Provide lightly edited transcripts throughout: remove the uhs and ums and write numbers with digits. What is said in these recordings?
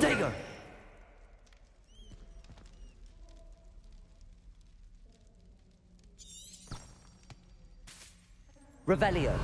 Protego! Revelio.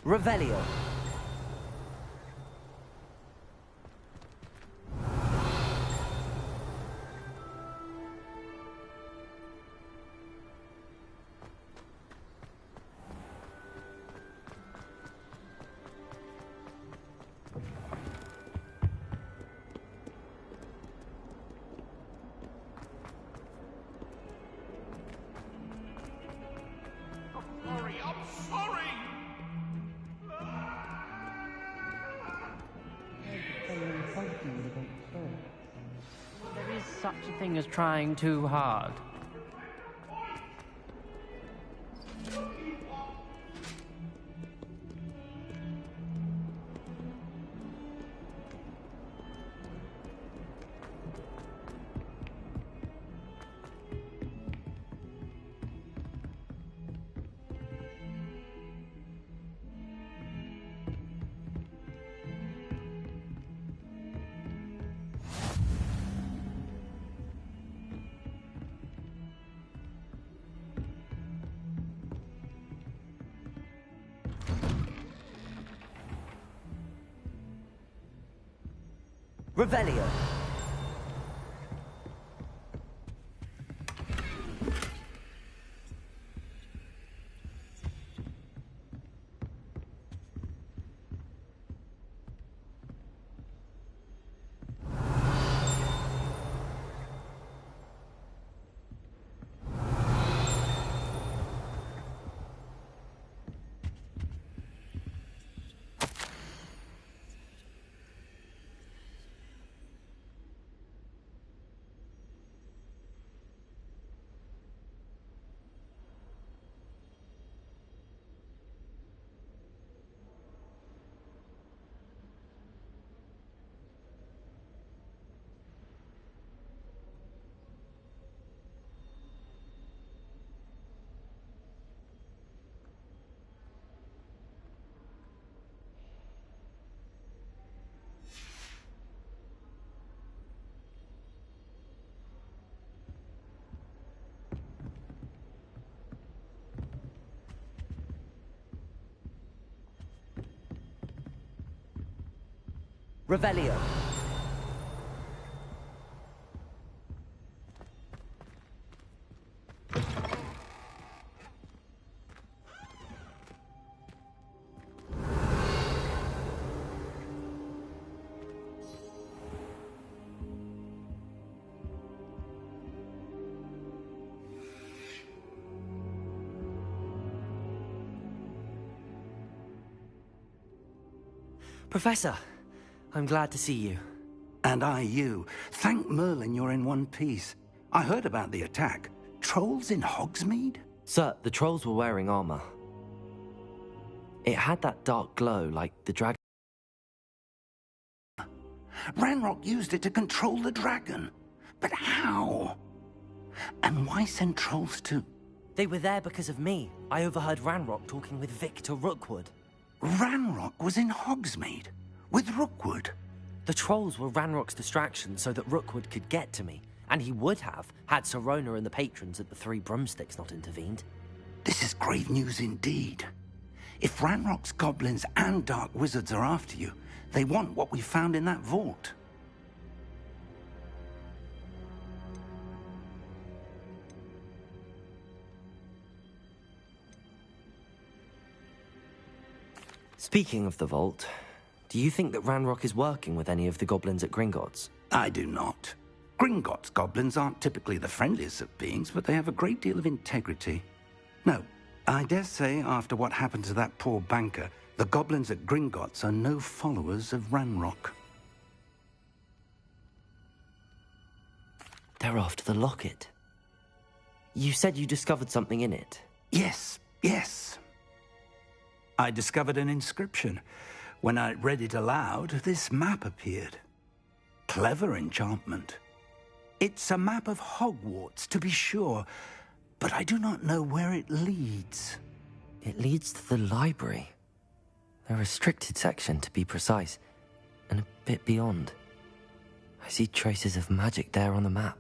Revelio. There is such a thing as trying too hard. Revelio. Revelio. Professor, I'm glad to see you. And I you. Thank Merlin you're in one piece. I heard about the attack. Trolls in Hogsmeade? Sir, the trolls were wearing armor. It had that dark glow like the dragon. Ranrock used it to control the dragon. But how? And why send trolls to... They were there because of me. I overheard Ranrock talking with Victor Rookwood. Ranrock was in Hogsmeade? With Rookwood? The trolls were Ranrock's distraction so that Rookwood could get to me. And he would have, had Sirona and the patrons at the Three Broomsticks not intervened. This is grave news indeed. If Ranrock's goblins and dark wizards are after you, They want what we found in that vault. Speaking of the vault, do you think that Ranrock is working with any of the goblins at Gringotts? I do not. Gringotts goblins aren't typically the friendliest of beings, but they have a great deal of integrity. No, I dare say after what happened to that poor banker, the goblins at Gringotts are no followers of Ranrock. They're after the locket. You said you discovered something in it. Yes. I discovered an inscription. When I read it aloud, this map appeared. Clever enchantment. It's a map of Hogwarts, to be sure, but I do not know where it leads. It leads to the library. A restricted section, to be precise, and a bit beyond. I see traces of magic there on the map.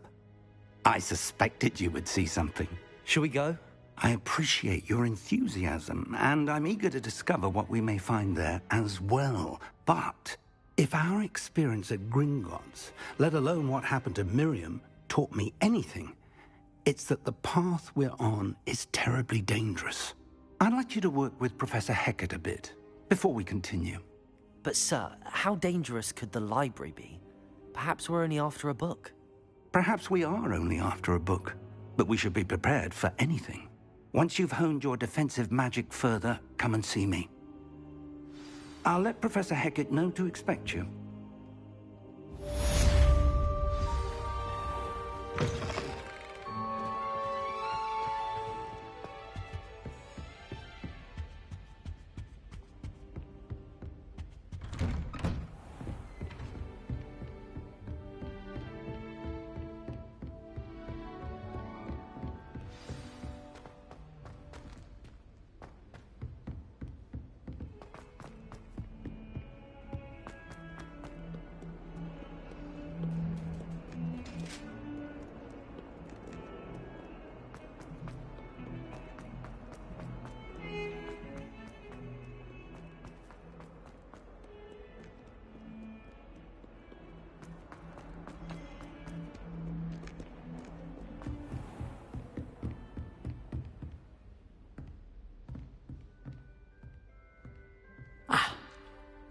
I suspected you would see something. Shall we go? I appreciate your enthusiasm, and I'm eager to discover what we may find there as well. But if our experience at Gringotts, let alone what happened to Miriam, taught me anything, it's that the path we're on is terribly dangerous. I'd like you to work with Professor Hecat a bit before we continue. But sir, how dangerous could the library be? Perhaps we're only after a book. Perhaps we are only after a book, but we should be prepared for anything. Once you've honed your defensive magic further, come and see me. I'll let Professor Hecat know to expect you.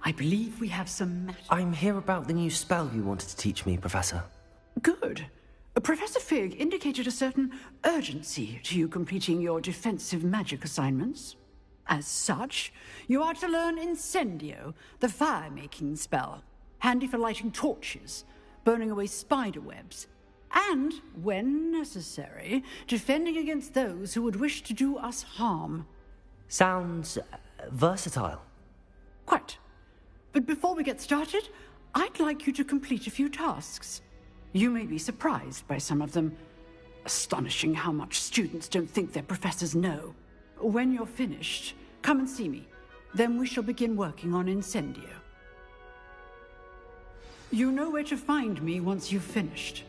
I believe we have some matter. I'm here about the new spell you wanted to teach me, Professor. Good. Professor Fig indicated a certain urgency to you completing your defensive magic assignments. As such, you are to learn Incendio, the fire-making spell, handy for lighting torches, burning away spider webs, and, when necessary, defending against those who would wish to do us harm. Sounds versatile. Quite. But before we get started, I'd like you to complete a few tasks. You may be surprised by some of them. Astonishing how much students don't think their professors know. When you're finished, come and see me. Then we shall begin working on Incendio. You know where to find me once you've finished.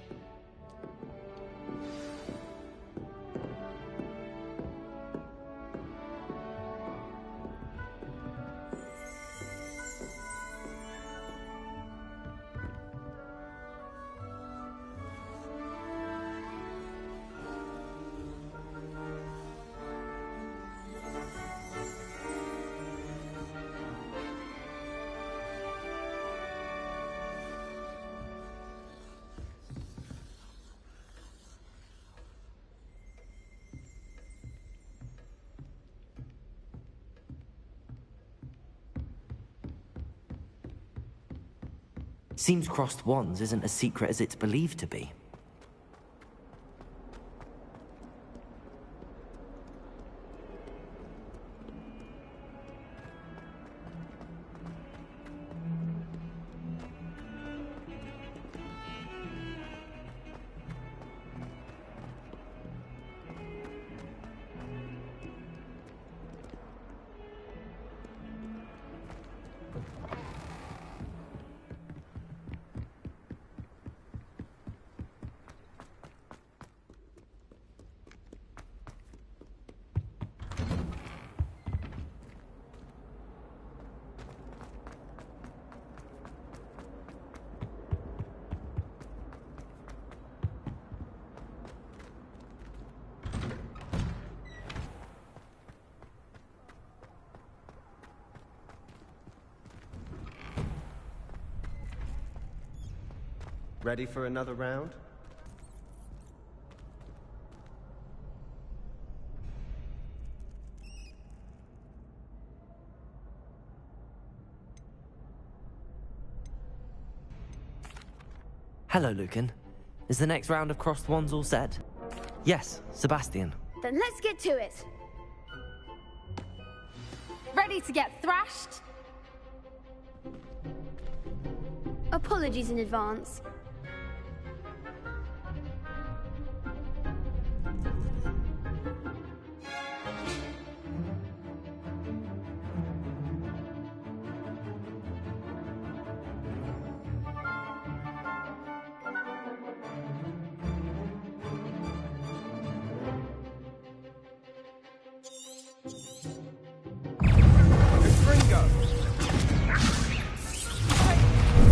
Seems crossed wands isn't as secret as it's believed to be. Ready for another round? Hello, Lucan. Is the next round of crossed wands all set? Yes, Sebastian. Then let's get to it. Ready to get thrashed? Apologies in advance.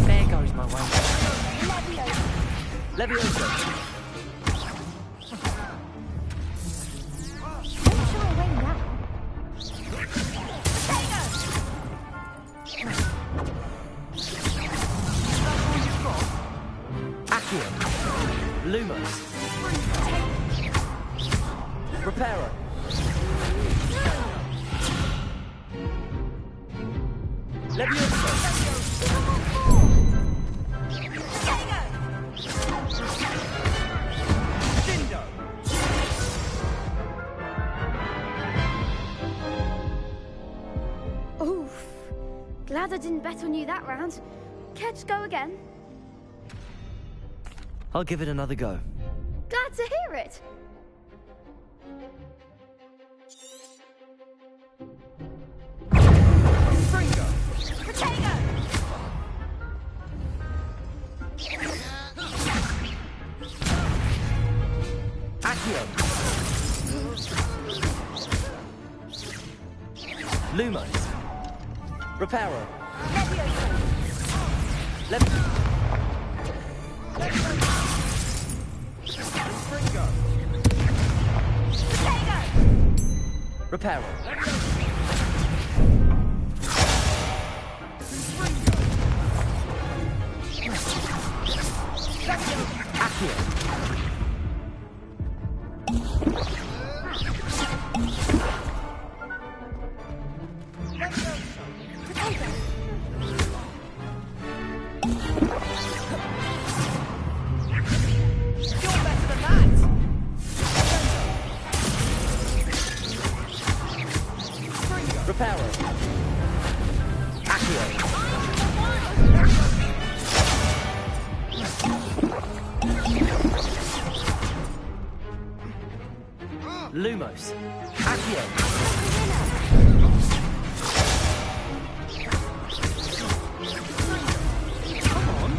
There goes my way. Leviosa. Don't shy away now. Accio. Lumos. Reparo. Leviosa. Oof. Glad I didn't bet on you that round. Care to go again? I'll give it another go. Glad to hear it. Accio. Lumos. Reparo. Reparo. Accio. Reparo. Accio. Lumos. Accio. Come on.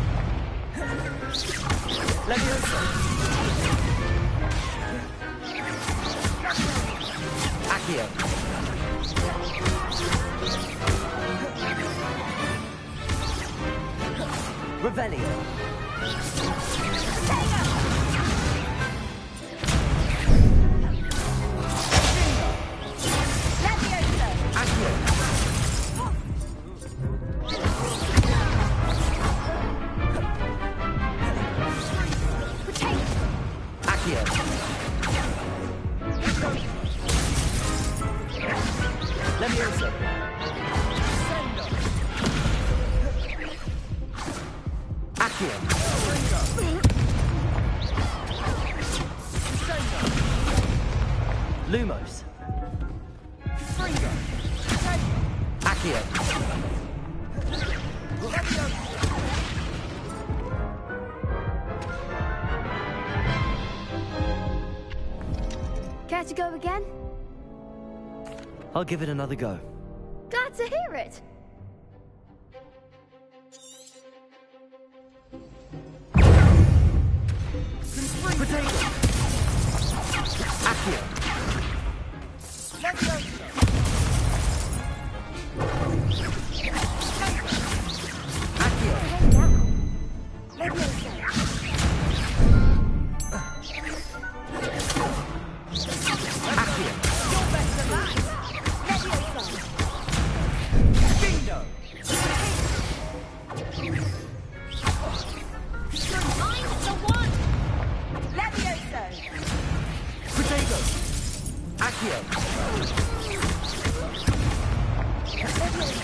Leviosa. Accio. Revelio. Accio. Accio. Leviosa. Accio. Lumos. Accio. Care to go again? I'll give it another go. Glad to hear it. Accio. Potato! Accio!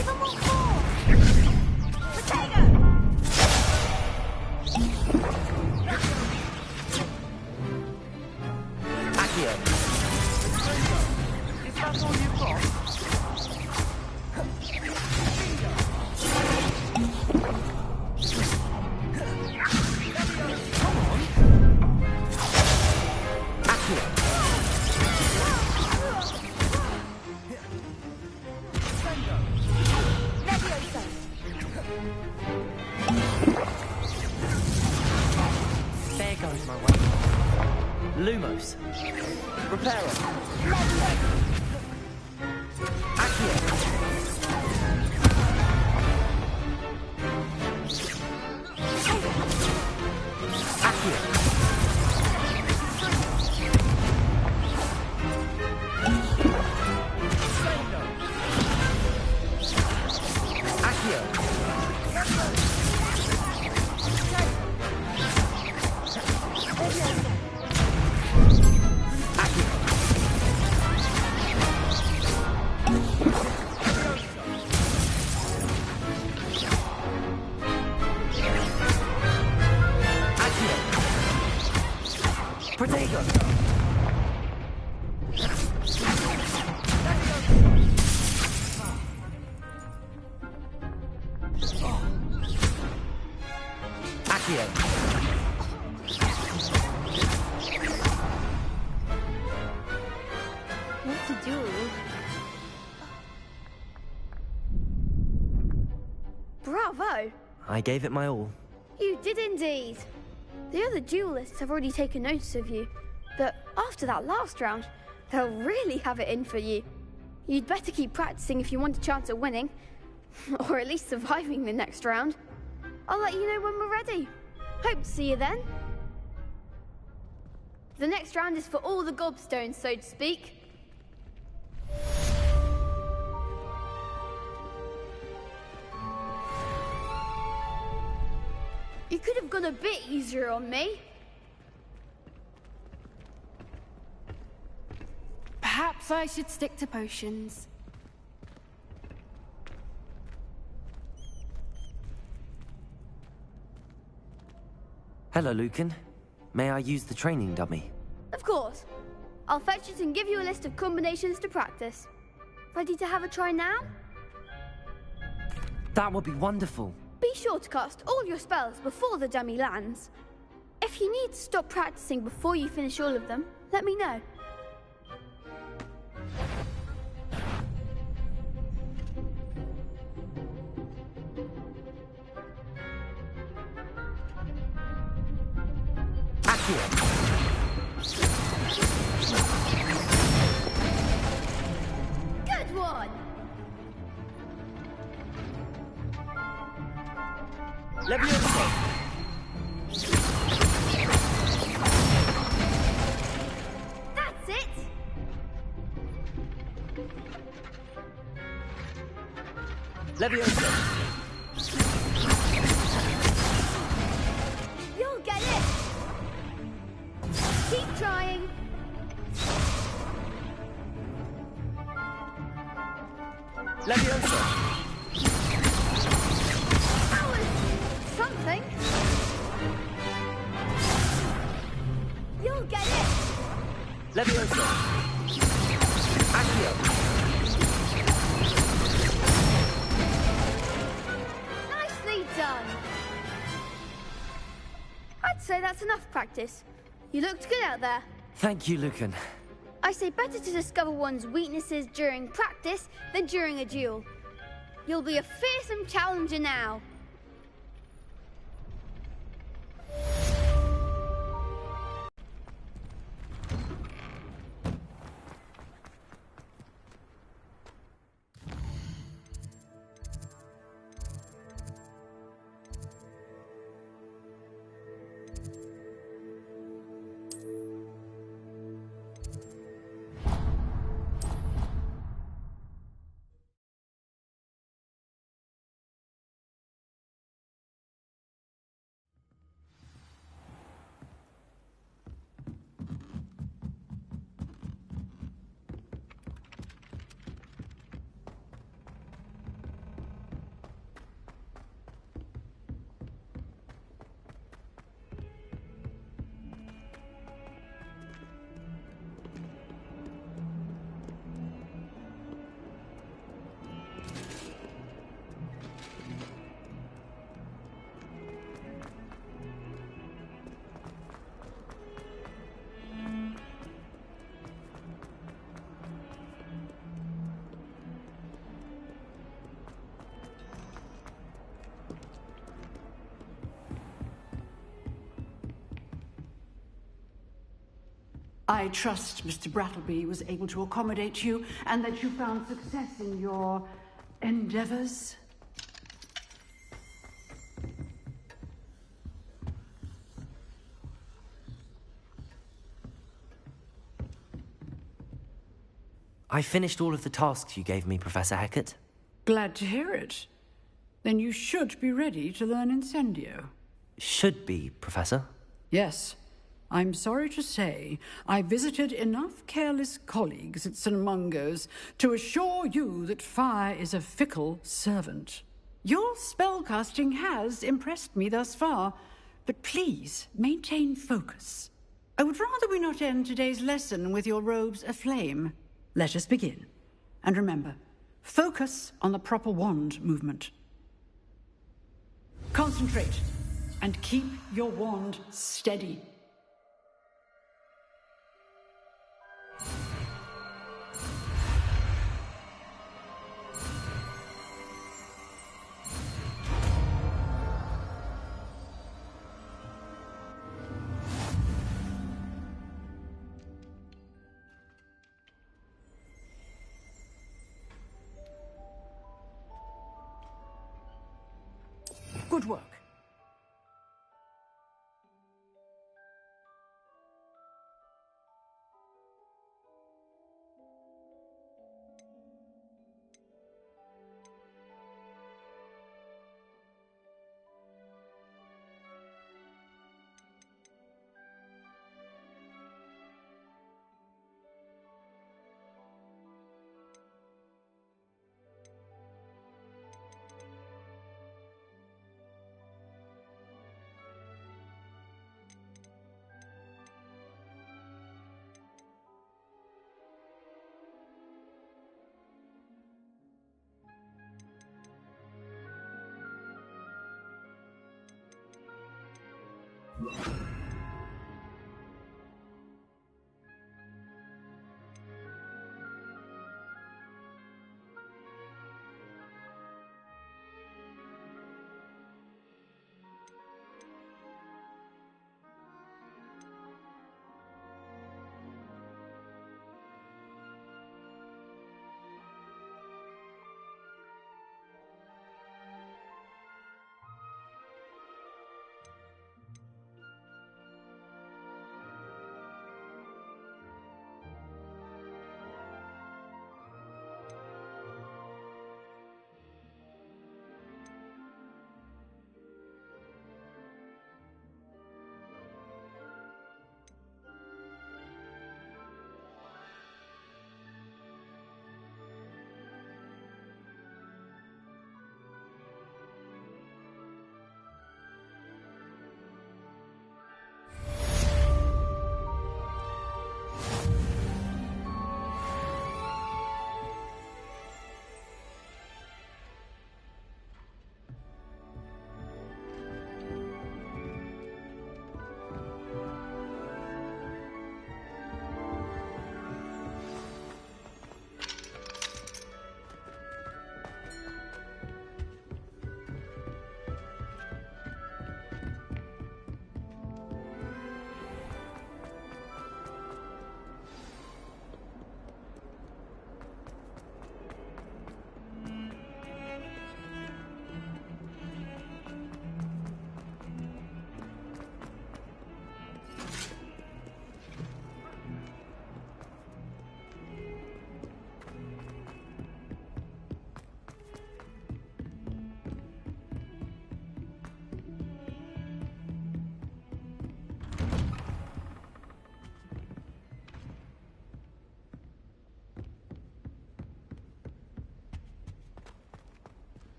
Even more force! Potato! Accio! Is that all you've got? Accio! Leviosa! There goes my way. Lumos! Reparo! Accio! Accio! Accio! Accio! Accio! Potato! Accio! What to do? Bravo! I gave it my all. You did indeed. The other duelists have already taken notice of you, but after that last round, they'll really have it in for you. You'd better keep practicing if you want a chance at winning, or at least surviving the next round. I'll let you know when we're ready. Hope to see you then. The next round is for all the gobstones, so to speak. You could have gone a bit easier on me. Perhaps I should stick to potions. Hello, Lucan. May I use the training dummy? Of course. I'll fetch it and give you a list of combinations to practice. Ready to have a try now? That would be wonderful. Be sure to cast all your spells before the dummy lands. If you need to stop practicing before you finish all of them, let me know. Accio! Good one! Leviosa! That's it! Leviosa! You'll get it! Keep trying! Leviosa! That was something! You'll get it! Leviosa! Accio! Nicely done! I'd say that's enough practice. You looked good out there. Thank you, Lucan. I say better to discover one's weaknesses during practice than during a duel. You'll be a fearsome challenger now. I trust Mr. Brattleby was able to accommodate you and that you found success in your endeavors. I finished all of the tasks you gave me, Professor Hecat. Glad to hear it. Then you should be ready to learn Incendio. Should be, Professor. Yes. I'm sorry to say I visited enough careless colleagues at St. Mungo's to assure you that fire is a fickle servant. Your spellcasting has impressed me thus far, but please maintain focus. I would rather we not end today's lesson with your robes aflame. Let us begin. And remember, focus on the proper wand movement. Concentrate and keep your wand steady. Good work.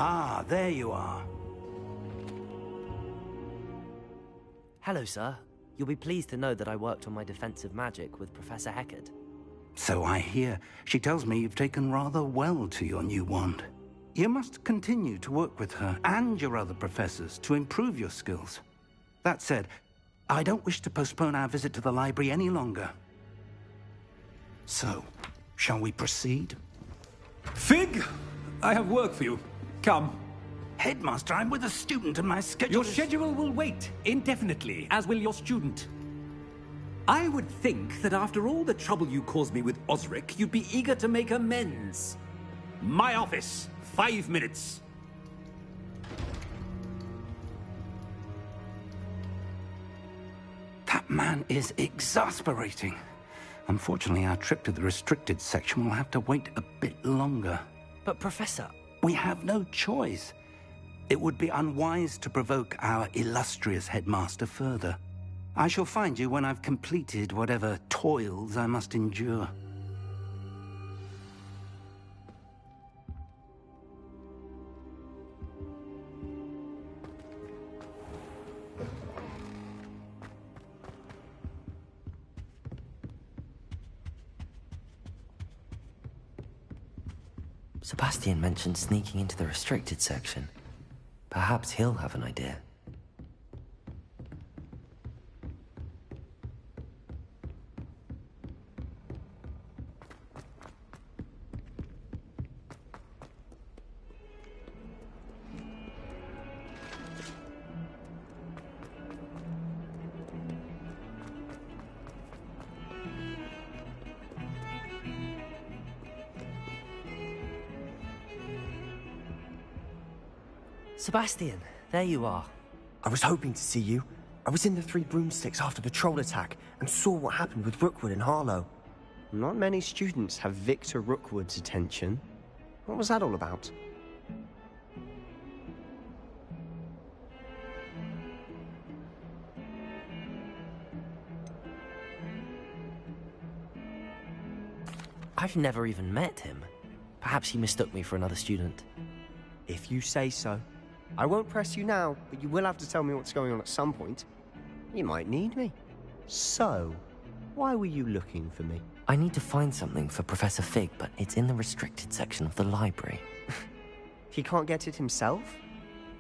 Ah, there you are. Hello, sir. You'll be pleased to know that I worked on my defensive magic with Professor Hecat. So I hear. She tells me you've taken rather well to your new wand. You must continue to work with her and your other professors to improve your skills. That said, I don't wish to postpone our visit to the library any longer. So, shall we proceed? Fig, I have work for you. Come. Headmaster, I'm with a student and my schedule Your is... schedule will wait indefinitely, as will your student. I would think that after all the trouble you caused me with Osric, you'd be eager to make amends. My office, 5 minutes. That man is exasperating. Unfortunately, our trip to the restricted section will have to wait a bit longer. But Professor... We have no choice. It would be unwise to provoke our illustrious headmaster further. I shall find you when I've completed whatever toils I must endure. Sebastian mentioned sneaking into the restricted section. Perhaps he'll have an idea. Sebastian, there you are. I was hoping to see you. I was in the Three Broomsticks after the troll attack and saw what happened with Rookwood and Harlow. Not many students have Victor Rookwood's attention. What was that all about? I've never even met him. Perhaps he mistook me for another student. If you say so. I won't press you now, but you will have to tell me what's going on at some point. You might need me. So, why were you looking for me? I need to find something for Professor Fig, but it's in the restricted section of the library. He can't get it himself?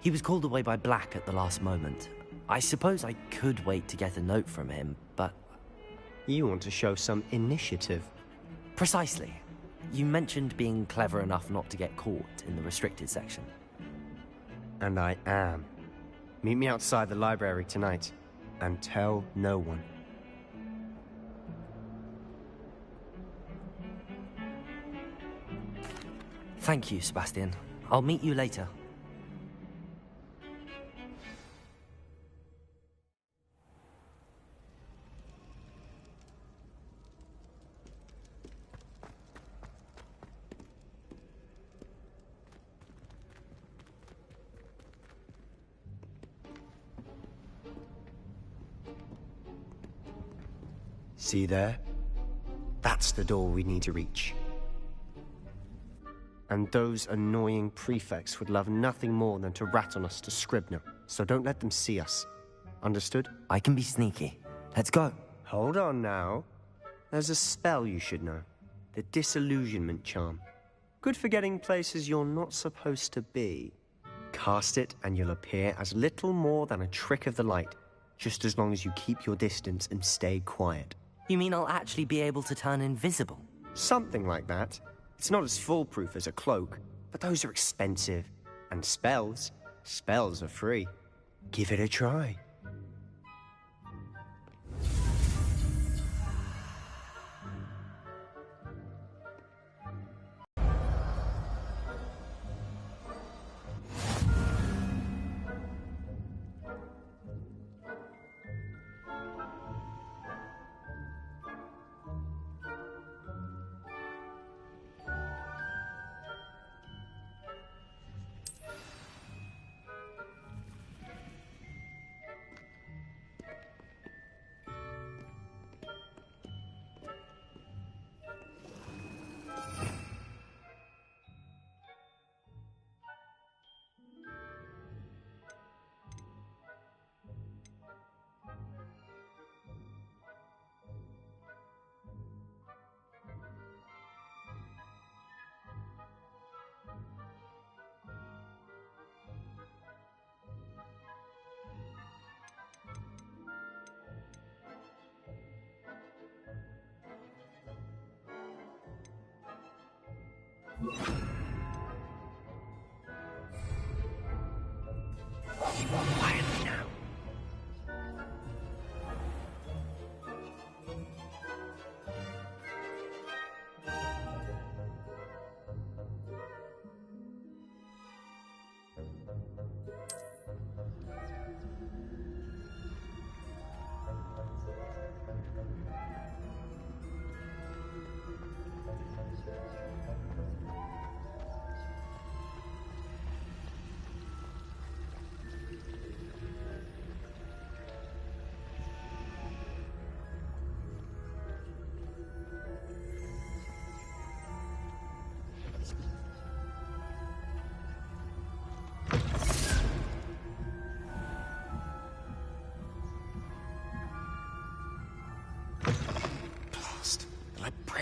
He was called away by Black at the last moment. I suppose I could wait to get a note from him, but... You want to show some initiative. Precisely. You mentioned being clever enough not to get caught in the restricted section. And I am. Meet me outside the library tonight, and tell no one. Thank you, Sebastian. I'll meet you later. See there? That's the door we need to reach. And those annoying prefects would love nothing more than to rat on us to Scribner, so don't let them see us. Understood? I can be sneaky. Let's go. Hold on now. There's a spell you should know. The Disillusionment Charm. Good for getting places you're not supposed to be. Cast it and you'll appear as little more than a trick of the light, just as long as you keep your distance and stay quiet. You mean I'll actually be able to turn invisible? Something like that. It's not as foolproof as a cloak, but those are expensive. And spells are free. Give it a try.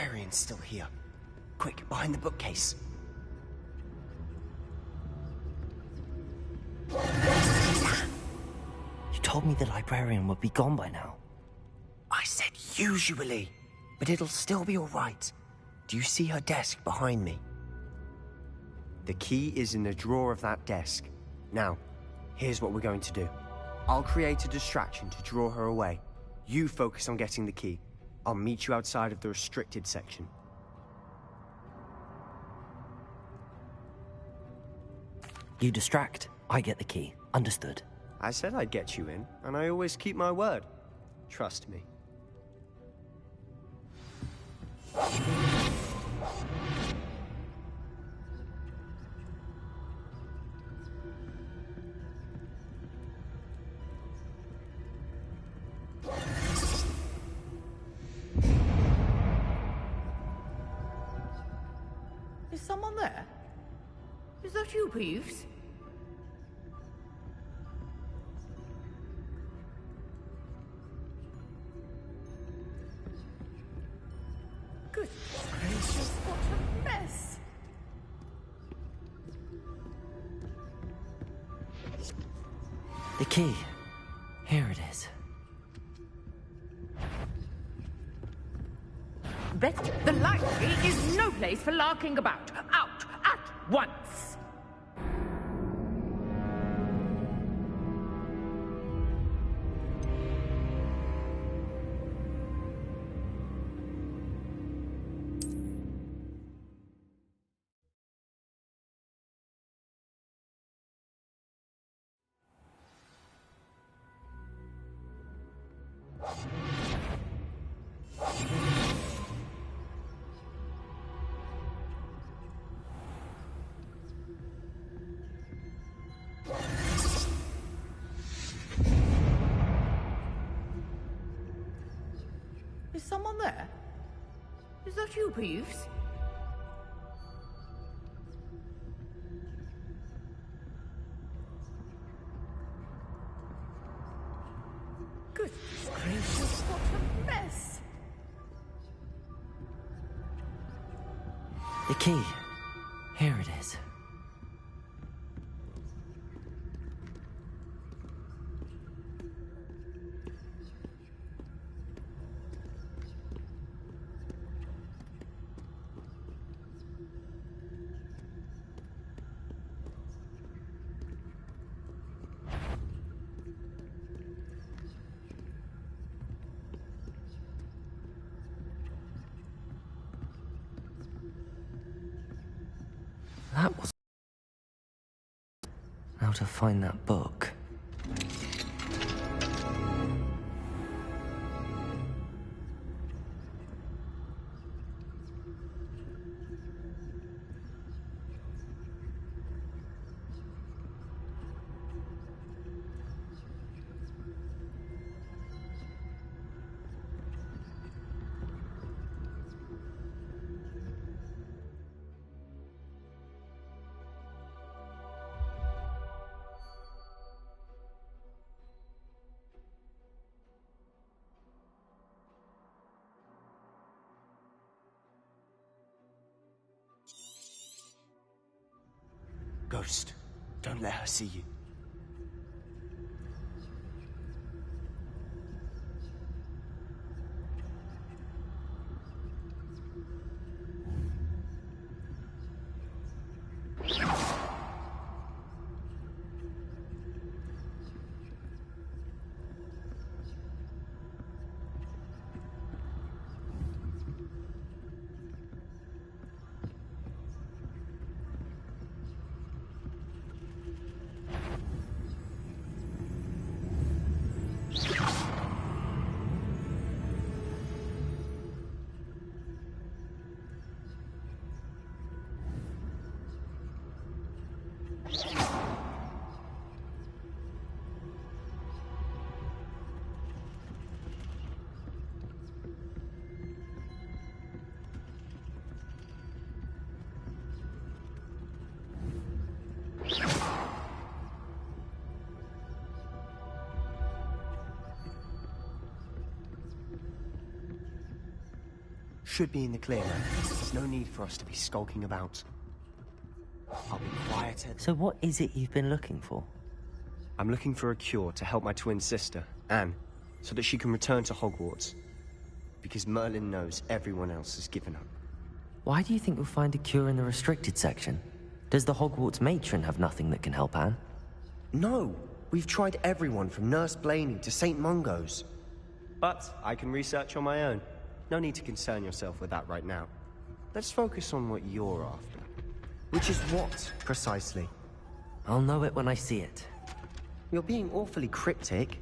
librarian's still here. Quick, behind the bookcase. You told me the librarian would be gone by now. I said usually, but it'll still be all right. Do you see her desk behind me? The key is in the drawer of that desk. Now, here's what we're going to do. I'll create a distraction to draw her away. You focus on getting the key. I'll meet you outside of the restricted section. You distract, I get the key. Understood. I said I'd get you in, and I always keep my word. Trust me. Is someone there? Is that you, Peeves? Good gracious, what a mess! The key. Here it is. Betty, the library is no place for larking about. Out at once! Is someone there? Is that you, Peeves? Good gracious, what a mess! The key. Here it is. That was... How to find that book. Ghost, don't let her see you. should be in the clear now. There's no need for us to be skulking about. I'll be quieter. So what is it you've been looking for? I'm looking for a cure to help my twin sister, Anne, so that she can return to Hogwarts. Because Merlin knows everyone else has given up. Why do you think we'll find a cure in the restricted section? Does the Hogwarts matron have nothing that can help Anne? No! We've tried everyone from Nurse Blaney to St. Mungo's. But I can research on my own. No need to concern yourself with that right now. Let's focus on what you're after. Which is what, precisely? I'll know it when I see it. You're being awfully cryptic.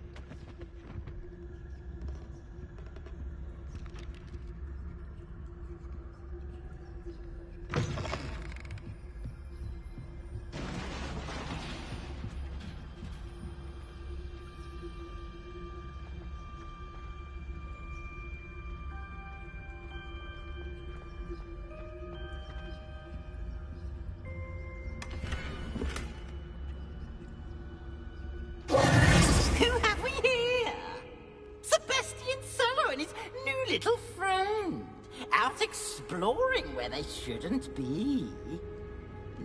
Who have we here? Sebastian Solo and his new little friend. Out exploring where they shouldn't be.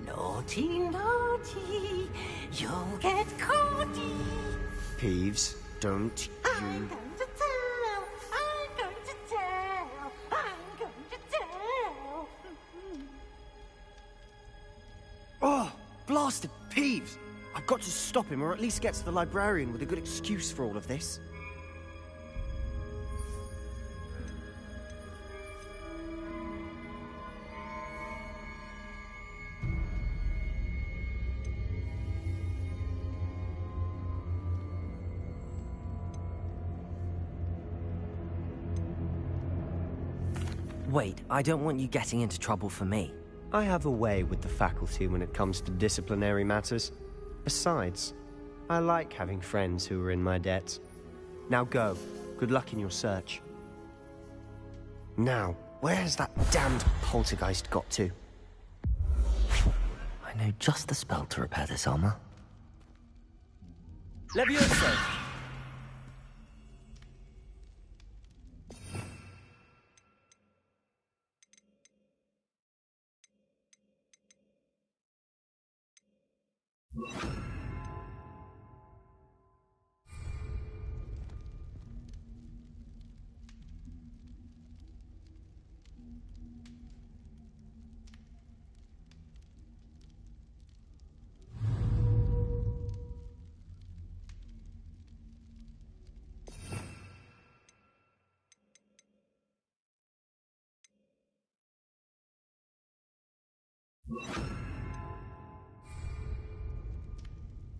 Naughty, naughty, you'll get caughty. Peeves, don't you... I'm going to tell, I'm going to tell, I'm going to tell. Oh, blasted Peeves! I've got to stop him, or at least get to the librarian with a good excuse for all of this. Wait, I don't want you getting into trouble for me. I have a way with the faculty when it comes to disciplinary matters. Besides, I like having friends who are in my debt. Now go. Good luck in your search. Now, where has that damned poltergeist got to? I know just the spell to repair this armor. Levioso!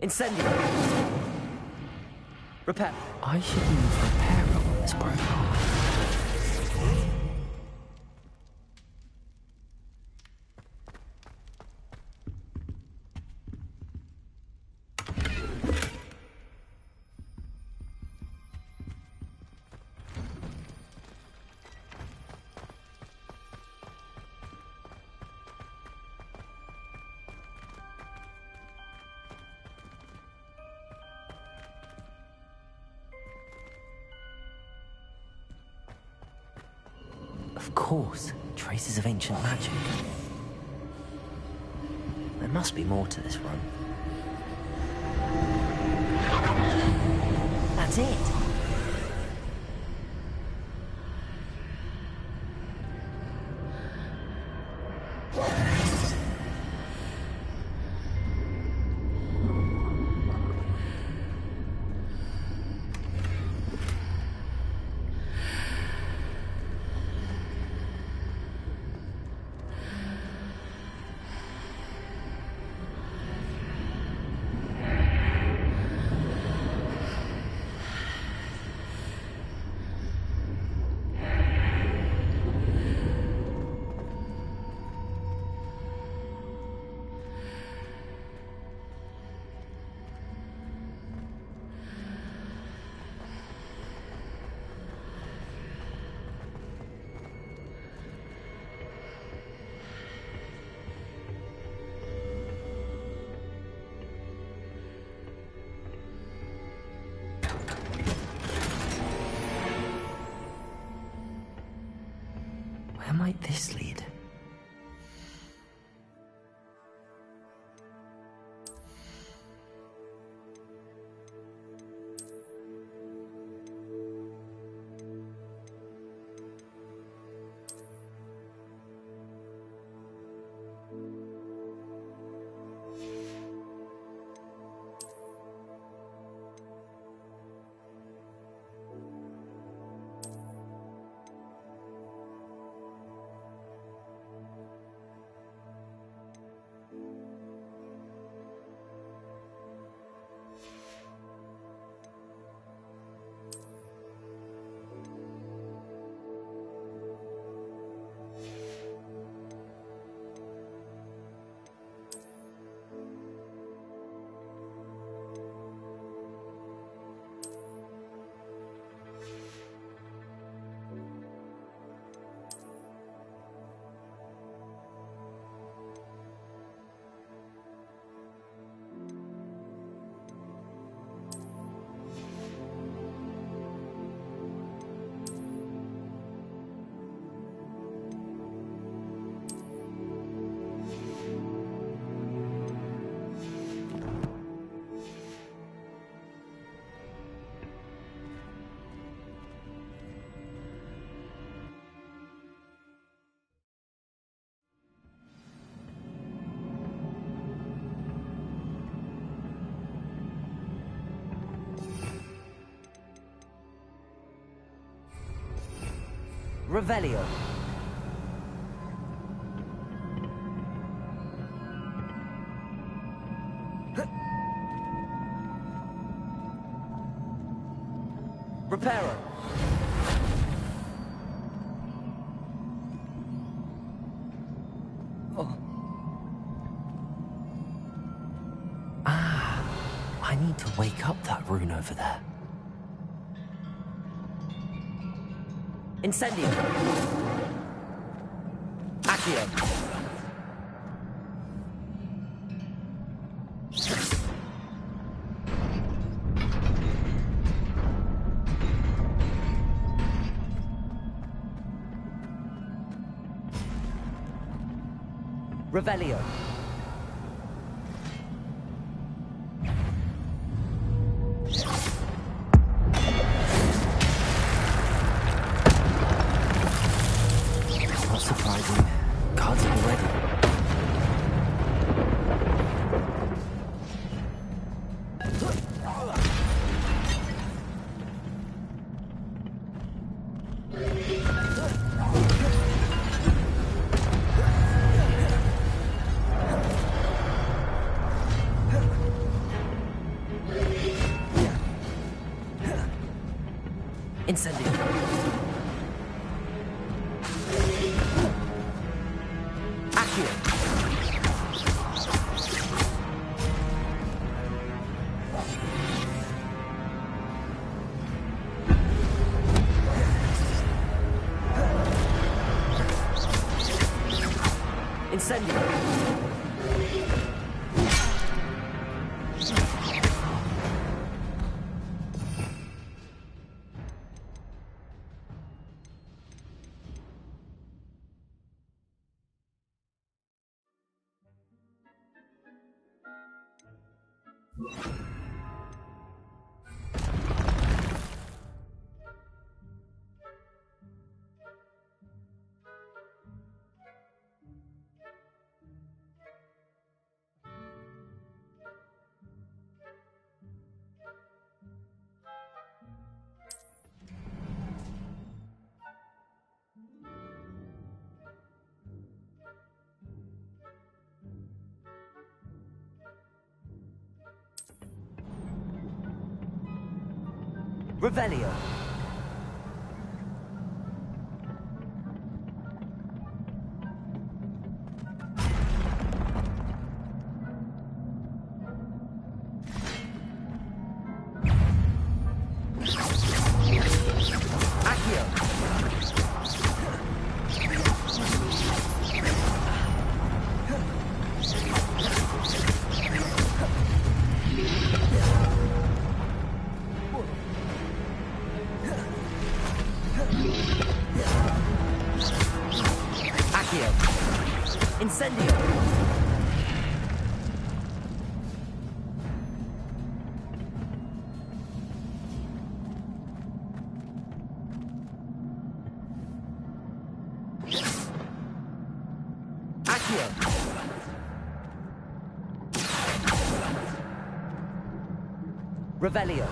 Incendio! Repair. I should use repair on this profile. Of course, traces of ancient magic. There must be more to this run. That's it! Where might this lead? Revelio. Reparo. Oh. Ah, I need to wake up that rune over there. Incendio. Accio. Revelio. Not surprising. Cards already. Incendio. Accio. Incendio. Revelio. Accio. Incendio! Revelio.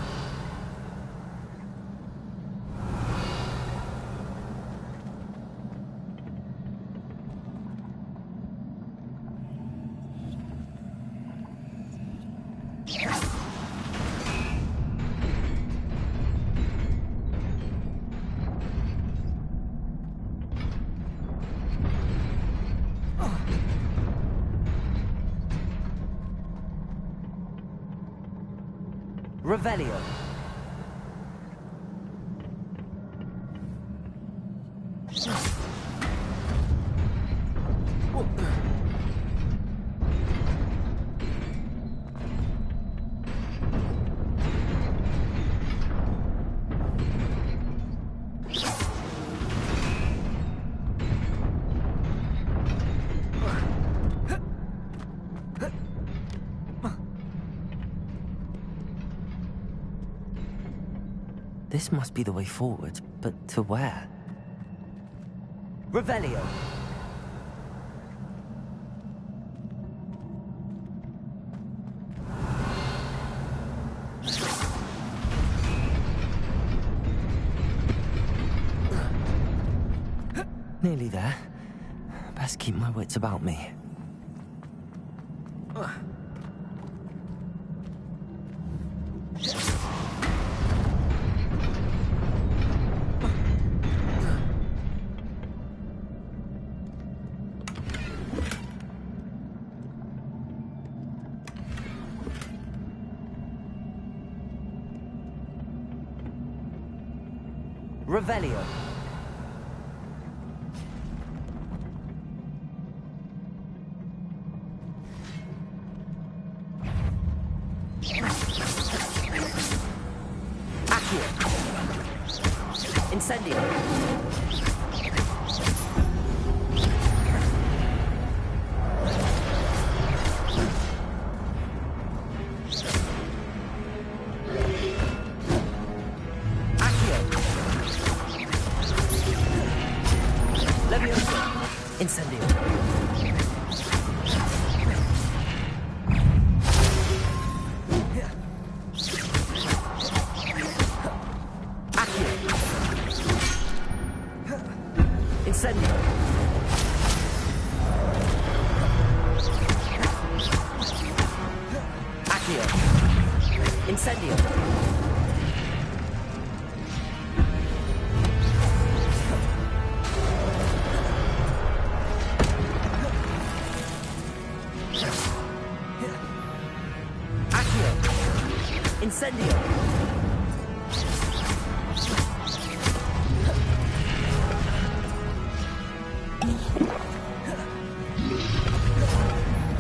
Revelio. This must be the way forward, but to where? Revelio! Nearly there. Best keep my wits about me. Revelio. Accio. Incendio. Incendio. Accio. Incendio. Accio. Incendio. Incendio!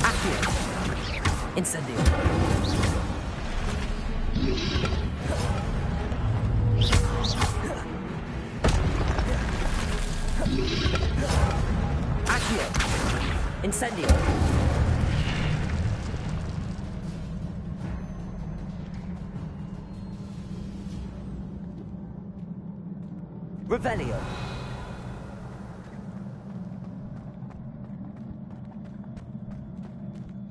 Accio! Incendio! Accio! Incendio! Revelio.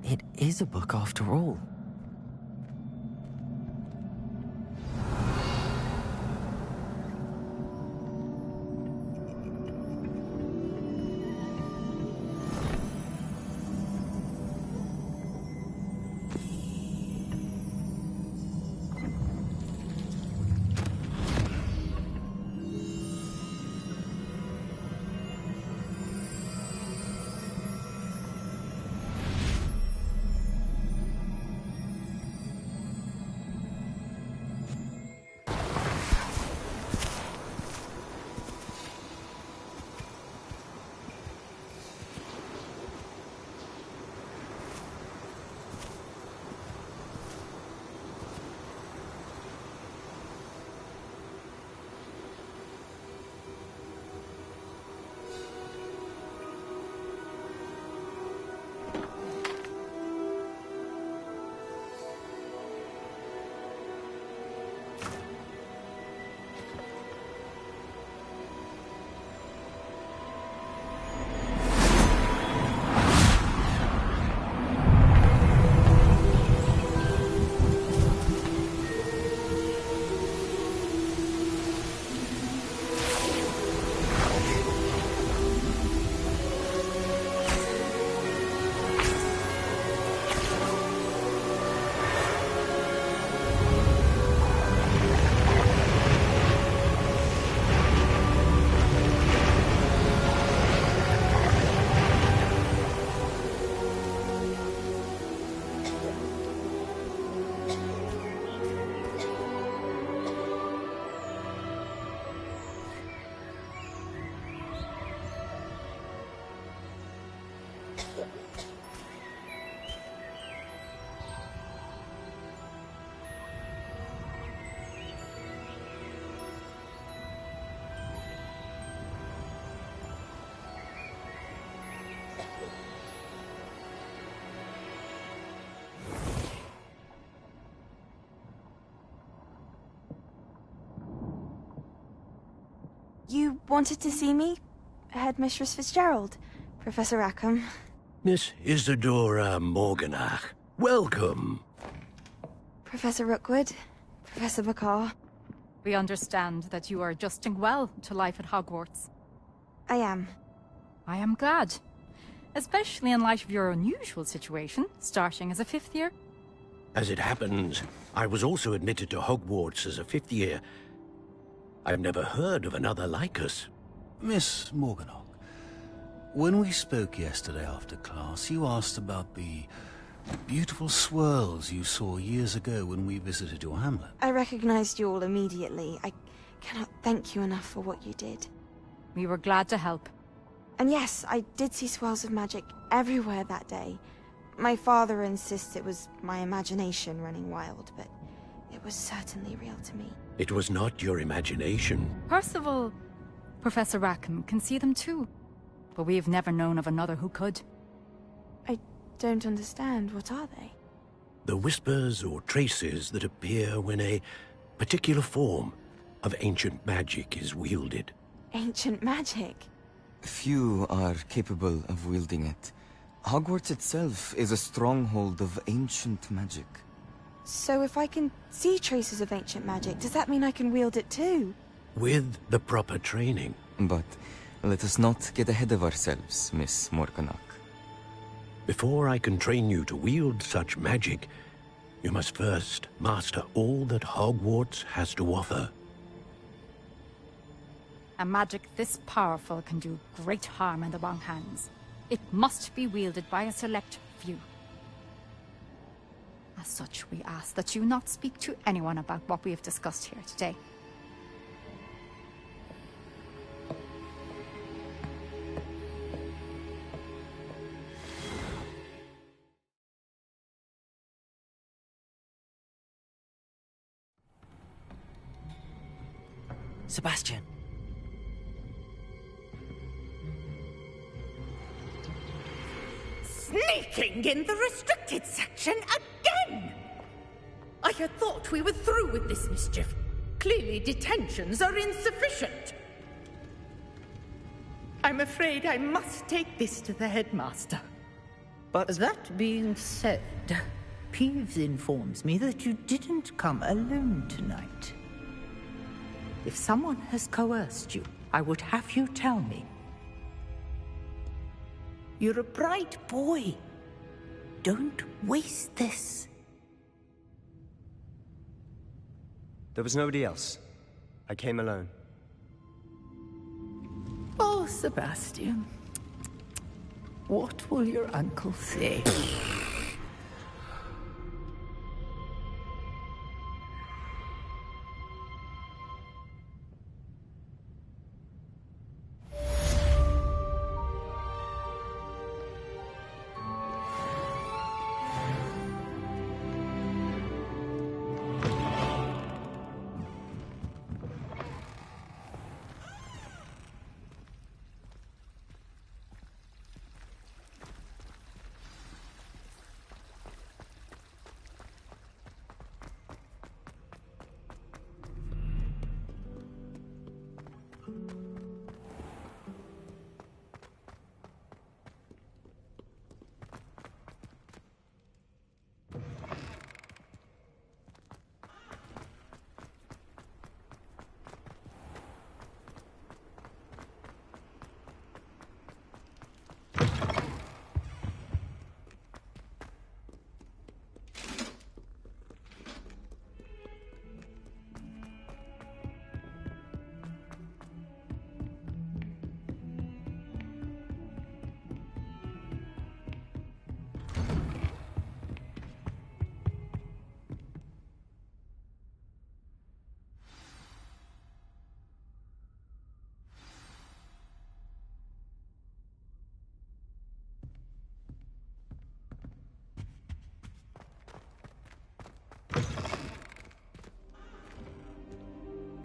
It is a book after all. You wanted to see me? Headmistress Fitzgerald, Professor Rackham. Miss Isadora Morganach, welcome. Professor Rookwood, Professor Bakar. We understand that you are adjusting well to life at Hogwarts. I am. I am glad. Especially in light of your unusual situation, starting as a 5th year. As it happens, I was also admitted to Hogwarts as a 5th year. I've never heard of another like us. Miss Morganach, when we spoke yesterday after class, you asked about the beautiful swirls you saw years ago when we visited your hamlet. I recognized you all immediately. I cannot thank you enough for what you did. We were glad to help. And yes, I did see swirls of magic everywhere that day. My father insists it was my imagination running wild, but it was certainly real to me. It was not your imagination. Percival, Professor Rackham can see them too. But we have never known of another who could. I don't understand. What are they? The whispers or traces that appear when a particular form of ancient magic is wielded. Ancient magic? Few are capable of wielding it. Hogwarts itself is a stronghold of ancient magic. So if I can see traces of ancient magic, does that mean I can wield it too? With the proper training. But let us not get ahead of ourselves, Miss Morganach. Before I can train you to wield such magic, you must first master all that Hogwarts has to offer. A magic this powerful can do great harm in the wrong hands. It must be wielded by a select few. As such, we ask that you not speak to anyone about what we have discussed here today. Sebastian. Sneaking in the restricted section again! I had thought we were through with this mischief. Clearly detentions are insufficient. I'm afraid I must take this to the headmaster. But that being said, Peeves informs me that you didn't come alone tonight. If someone has coerced you, I would have you tell me. You're a bright boy. Don't waste this. there was nobody else. I came alone. Oh, Sebastian. What will your uncle say?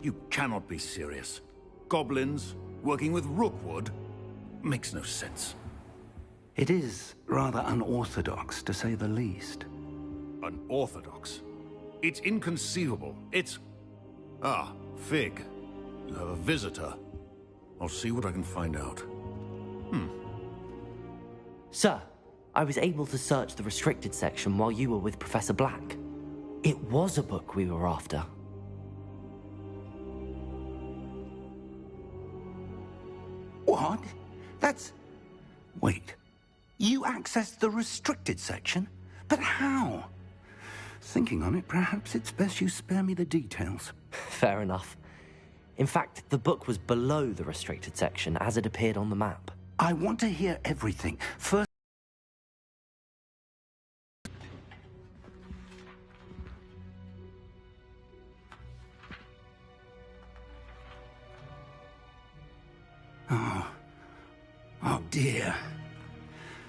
You cannot be serious. Goblins working with Rookwood makes no sense. It is rather unorthodox, to say the least. Unorthodox? It's inconceivable. It's... Ah, Fig. You have a visitor. I'll see what I can find out. Sir, I was able to search the restricted section while you were with Professor Black. It was a book we were after. What? That's... Wait. You accessed the restricted section? But how? Thinking on it, perhaps it's best you spare me the details. Fair enough. In fact, the book was below the restricted section as it appeared on the map. I want to hear everything. First... Oh dear.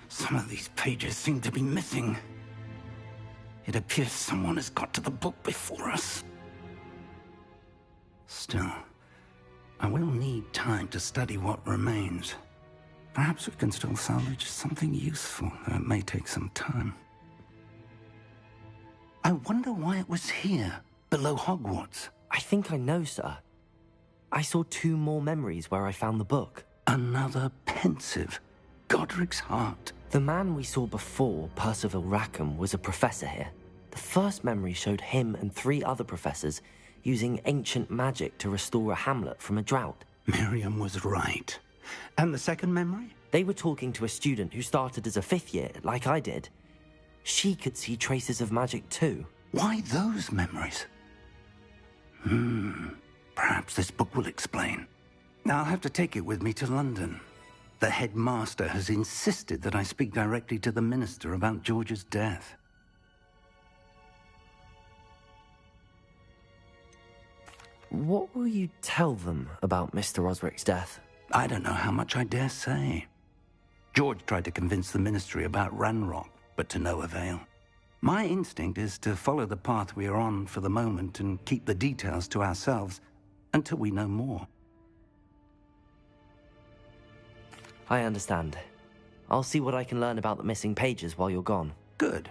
Some of these pages seem to be missing. It appears someone has got to the book before us. Still, I will need time to study what remains. Perhaps we can still salvage something useful, though it may take some time. I wonder why it was here, below Hogwarts. I think I know, sir. I saw 2 more memories where I found the book. Another pensive. Godric's heart. The man we saw before, Percival Rackham, was a professor here. The first memory showed him and 3 other professors using ancient magic to restore a hamlet from a drought. Miriam was right. And the second memory? They were talking to a student who started as a 5th year, like I did. She could see traces of magic too. Why those memories? Perhaps this book will explain. I'll have to take it with me to London. The headmaster has insisted that I speak directly to the minister about George's death. What will you tell them about Mr. Osric's death? I don't know how much I dare say. George tried to convince the ministry about Ranrock, but to no avail. My instinct is to follow the path we are on for the moment and keep the details to ourselves until we know more. I understand. I'll see what I can learn about the missing pages while you're gone. Good.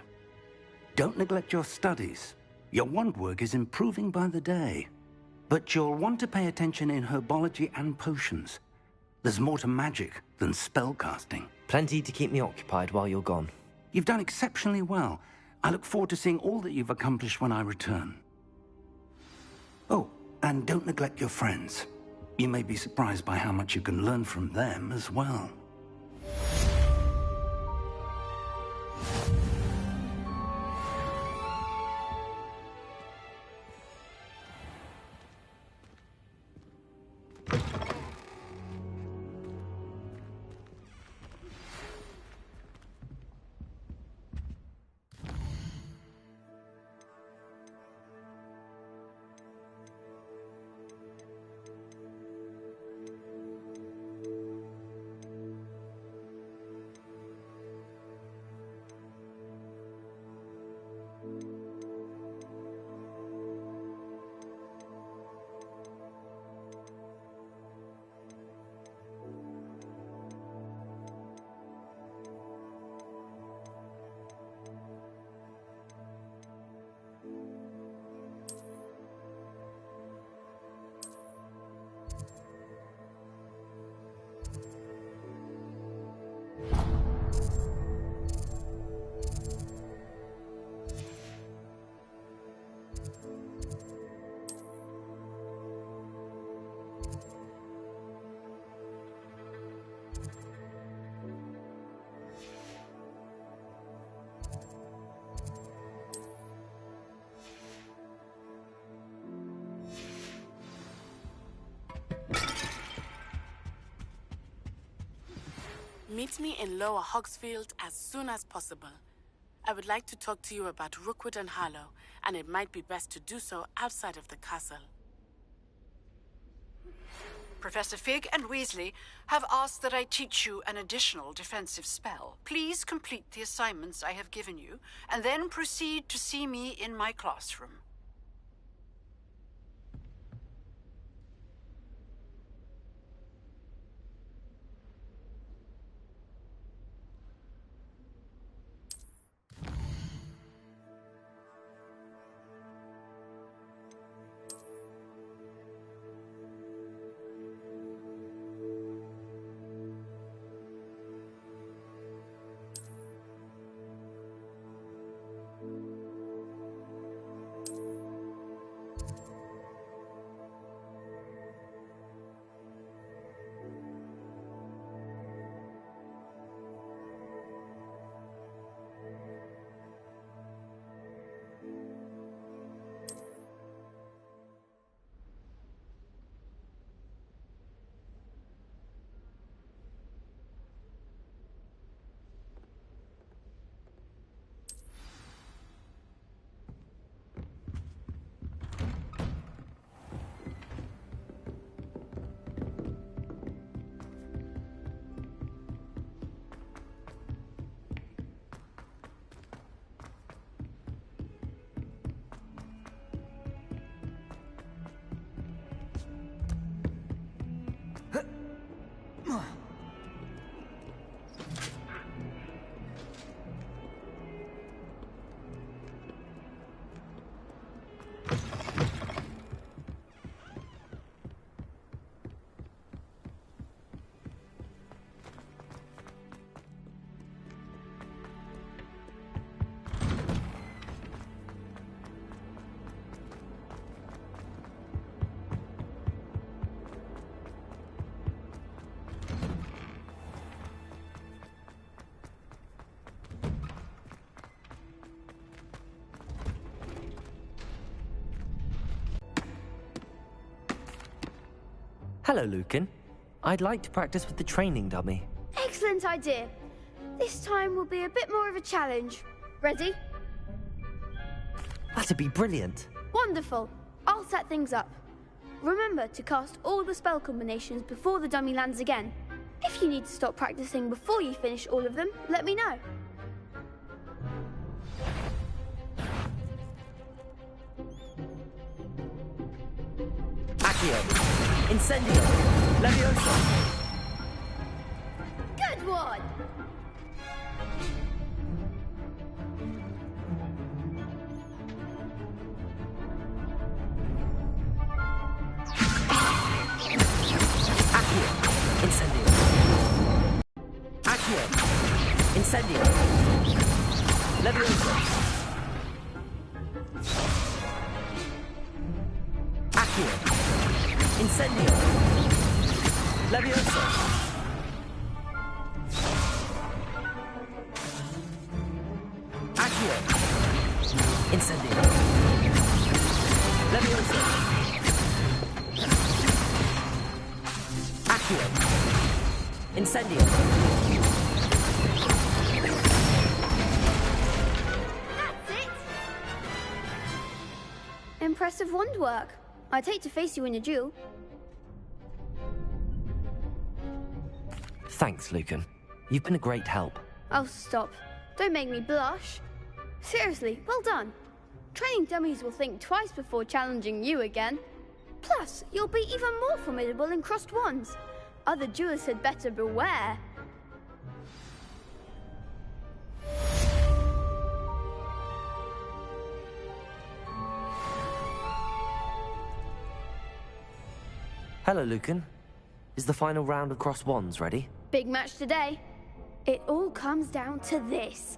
Don't neglect your studies. Your wand work is improving by the day. But you'll want to pay attention in herbology and potions. There's more to magic than spellcasting. Plenty to keep me occupied while you're gone. You've done exceptionally well. I look forward to seeing all that you've accomplished when I return. Oh, and don't neglect your friends. You may be surprised by how much you can learn from them as well. Meet me in Lower Hogsfield as soon as possible. I would like to talk to you about Rookwood and Harlow, and it might be best to do so outside of the castle. Professor Fig and Weasley have asked that I teach you an additional defensive spell. Please complete the assignments I have given you, and then proceed to see me in my classroom. Hello, Lucan. I'd like to practice with the training dummy. Excellent idea. This time will be a bit more of a challenge. Ready? That'd be brilliant. Wonderful. I'll set things up. Remember to cast all the spell combinations before the dummy lands again. If you need to stop practicing before you finish all of them, let me know. Accio. Incendio. Leviosa. Good one! Accio. Incendio. Accio. Incendio. Leviosa. Accio. Incendio. Leviosa. Accio. Incendio. Leviosa. Accio. Incendio. That's it! Impressive wand work. I'd hate to face you in a duel. Thanks, Lucan. You've been a great help. Oh, stop. Don't make me blush. Seriously, well done. Training dummies will think twice before challenging you again. Plus, you'll be even more formidable in crossed wands. Other duelists had better beware. Hello, Lucan. Is the final round of crossed wands ready? Big match today. It all comes down to this.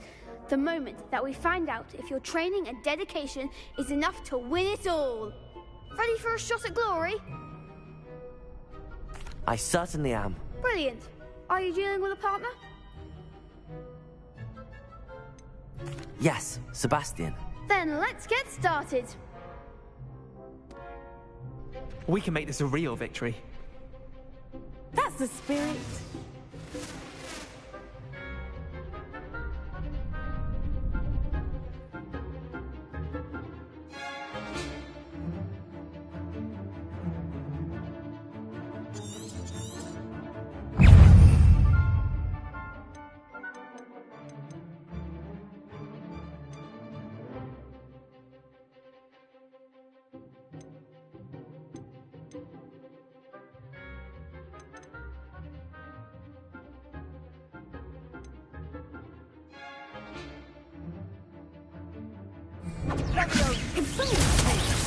The moment that we find out if your training and dedication is enough to win it all. Ready for a shot at glory? I certainly am. Brilliant. Are you dealing with a partner? Yes, Sebastian. Then let's get started. We can make this a real victory. That's the spirit.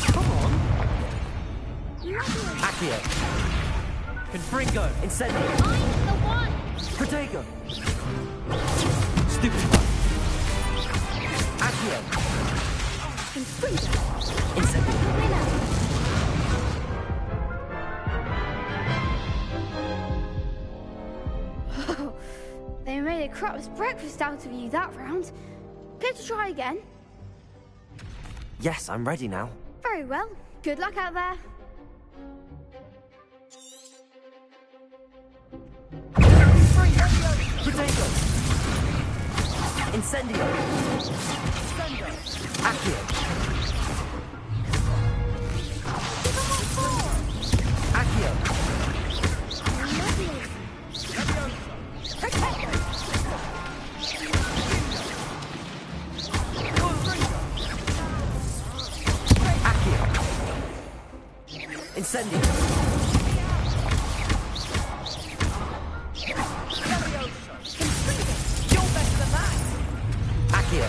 Come on! Accio. Confringo. Incendio. I'm the one! Protego. Stupid one. Accio. Incendio. They made a crap's breakfast out of you that round. Care to try again? Yes, I'm ready now. Very well. Good luck out there. Protego. Incendio. Accio. Accio. Accio. Incendio. You're better than that! Accio.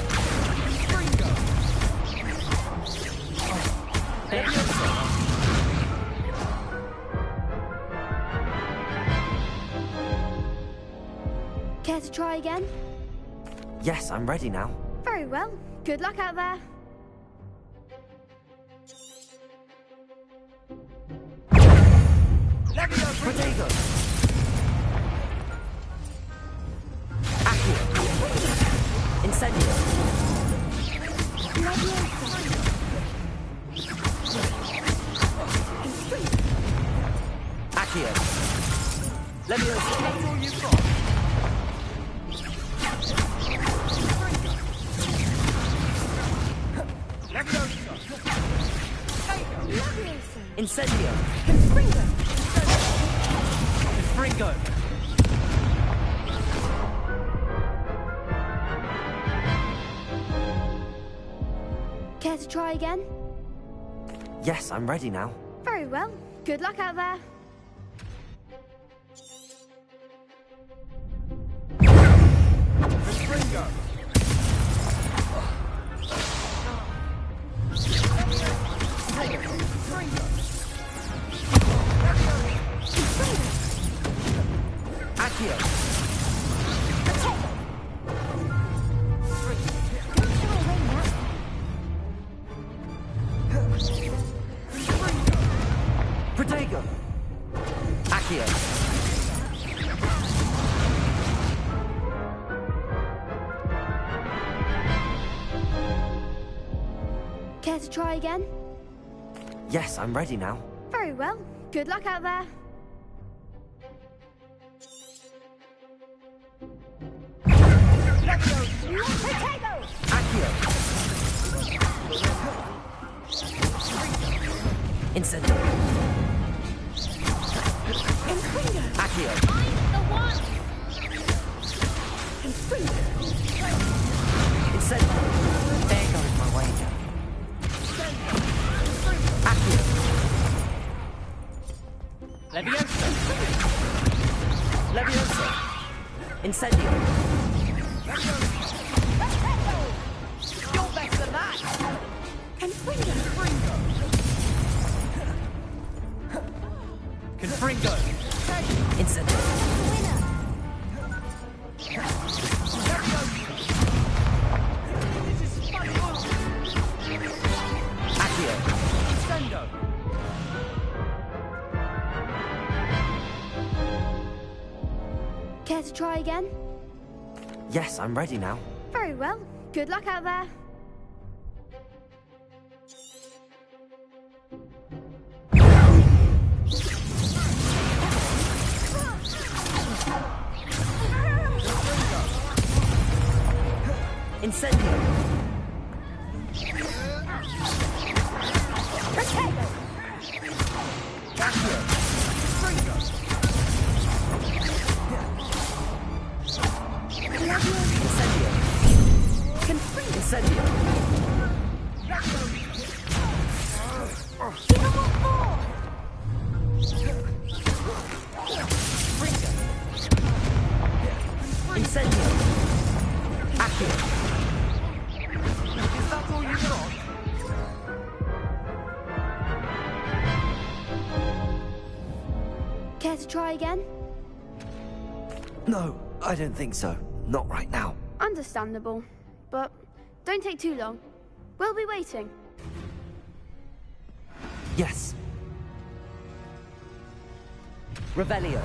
Care to try again? Yes, I'm ready now. Very well. Good luck out there. Protego. Accio. Incendio. Accio. Leviosa. That's all you've got. Incendio. Confringo. Care to try again? Yes, I'm ready now. Very well. Good luck out there. Confringo. Accio. Protego. Accio. Care to try again? Yes, I'm ready now. Very well. Good luck out there. Accio. Incendio. Accio. Incendio. There goes my wager. Accio. Leviosa. Leviosa. Incendio. You're better than that! Confringo. Incendio. Accio. Care to try again? Yes, I'm ready now. Very well. Good luck out there. Incendio. Incendio. Incendio. Accio. Is that all you got? Care to try again? No, I don't think so. Not right now. Understandable. But don't take too long. We'll be waiting. Yes. Revelio.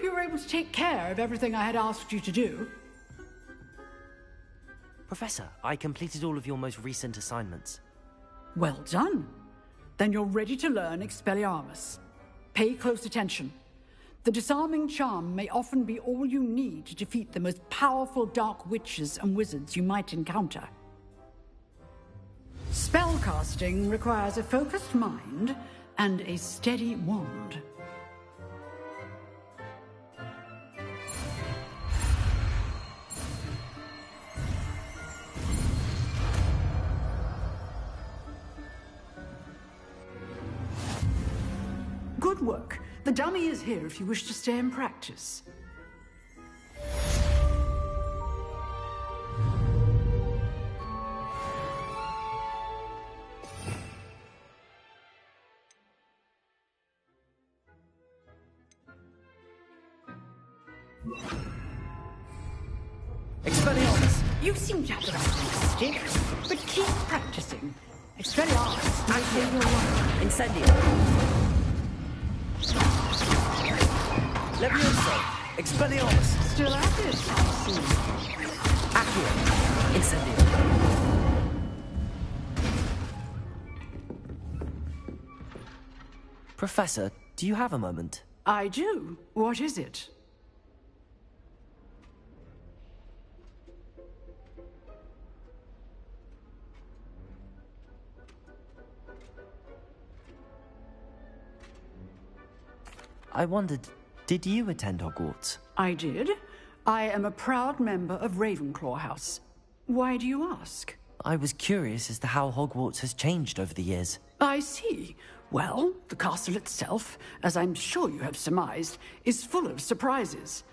you were able to take care of everything I had asked you to do. Professor, I completed all of your most recent assignments. Well done. Then you're ready to learn Expelliarmus. Pay close attention. The disarming charm may often be all you need to defeat the most powerful dark witches and wizards you might encounter. Spellcasting requires a focused mind and a steady wand. Good work. The dummy is here if you wish to stay and practice. Expelliarmus! You seem to have the right stick, but keep practicing. Expelliarmus might save your life. Incendio! Levioso! Expelliarmus! Still at it, I see. Accio! Incendio! Professor, do you have a moment? I do. What is it? I wondered, did you attend Hogwarts? I did. I am a proud member of Ravenclaw House. Why do you ask? I was curious as to how Hogwarts has changed over the years. I see. Well, the castle itself, as I'm sure you have surmised, is full of surprises.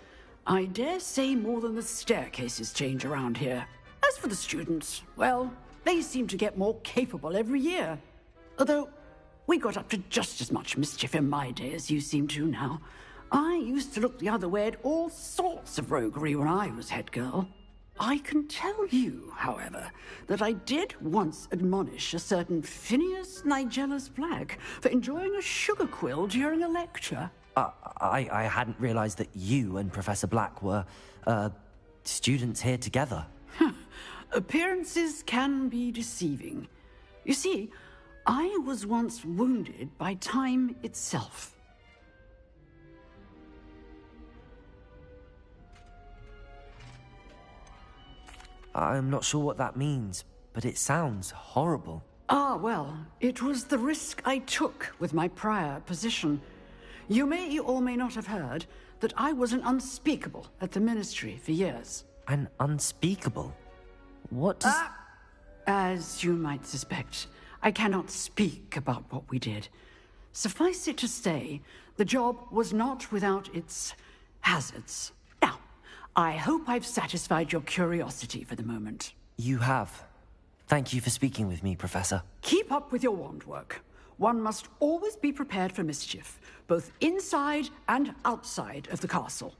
I dare say more than the staircases change around here. As for the students, well, they seem to get more capable every year. Although, we got up to just as much mischief in my day as you seem to now. I used to look the other way at all sorts of roguery when I was head girl. I can tell you, however, that I did once admonish a certain Phineas Nigella's Black for enjoying a sugar quill during a lecture. I hadn't realized that you and Professor Black were, students here together. Appearances can be deceiving. You see, I was once wounded by time itself. I'm not sure what that means, but it sounds horrible. Ah, well, it was the risk I took with my prior position. You may or may not have heard that I was an unspeakable at the Ministry for years. An unspeakable? What does... As you might suspect, I cannot speak about what we did. Suffice it to say, the job was not without its hazards. Now, I hope I've satisfied your curiosity for the moment. You have. Thank you for speaking with me, Professor. Keep up with your wand work. One must always be prepared for mischief, both inside and outside of the castle.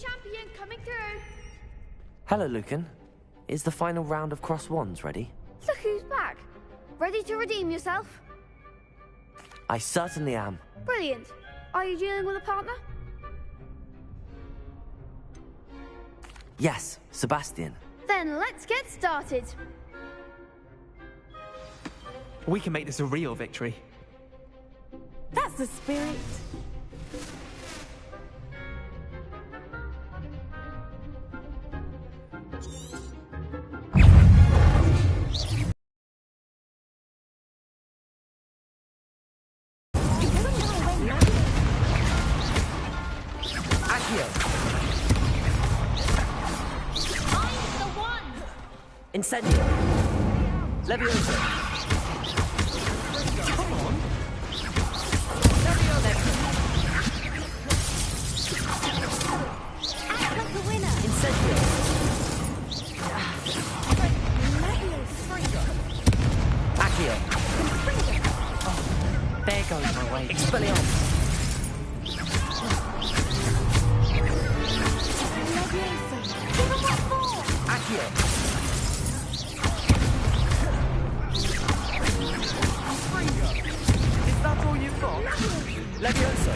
champion coming through. Hello, Lucan. Is the final round of Cross Wands ready? Look who's back. Ready to redeem yourself? I certainly am. Brilliant. Are you dealing with a partner? Yes, Sebastian. Then let's get started. We can make this a real victory. That's the spirit. Incendio. Levioso. Come on. Levioso. Act like the winner. Incendio. Accio. Oh, there goes my way. Expelliarmus. Accio. Is that all you've got? Levioso.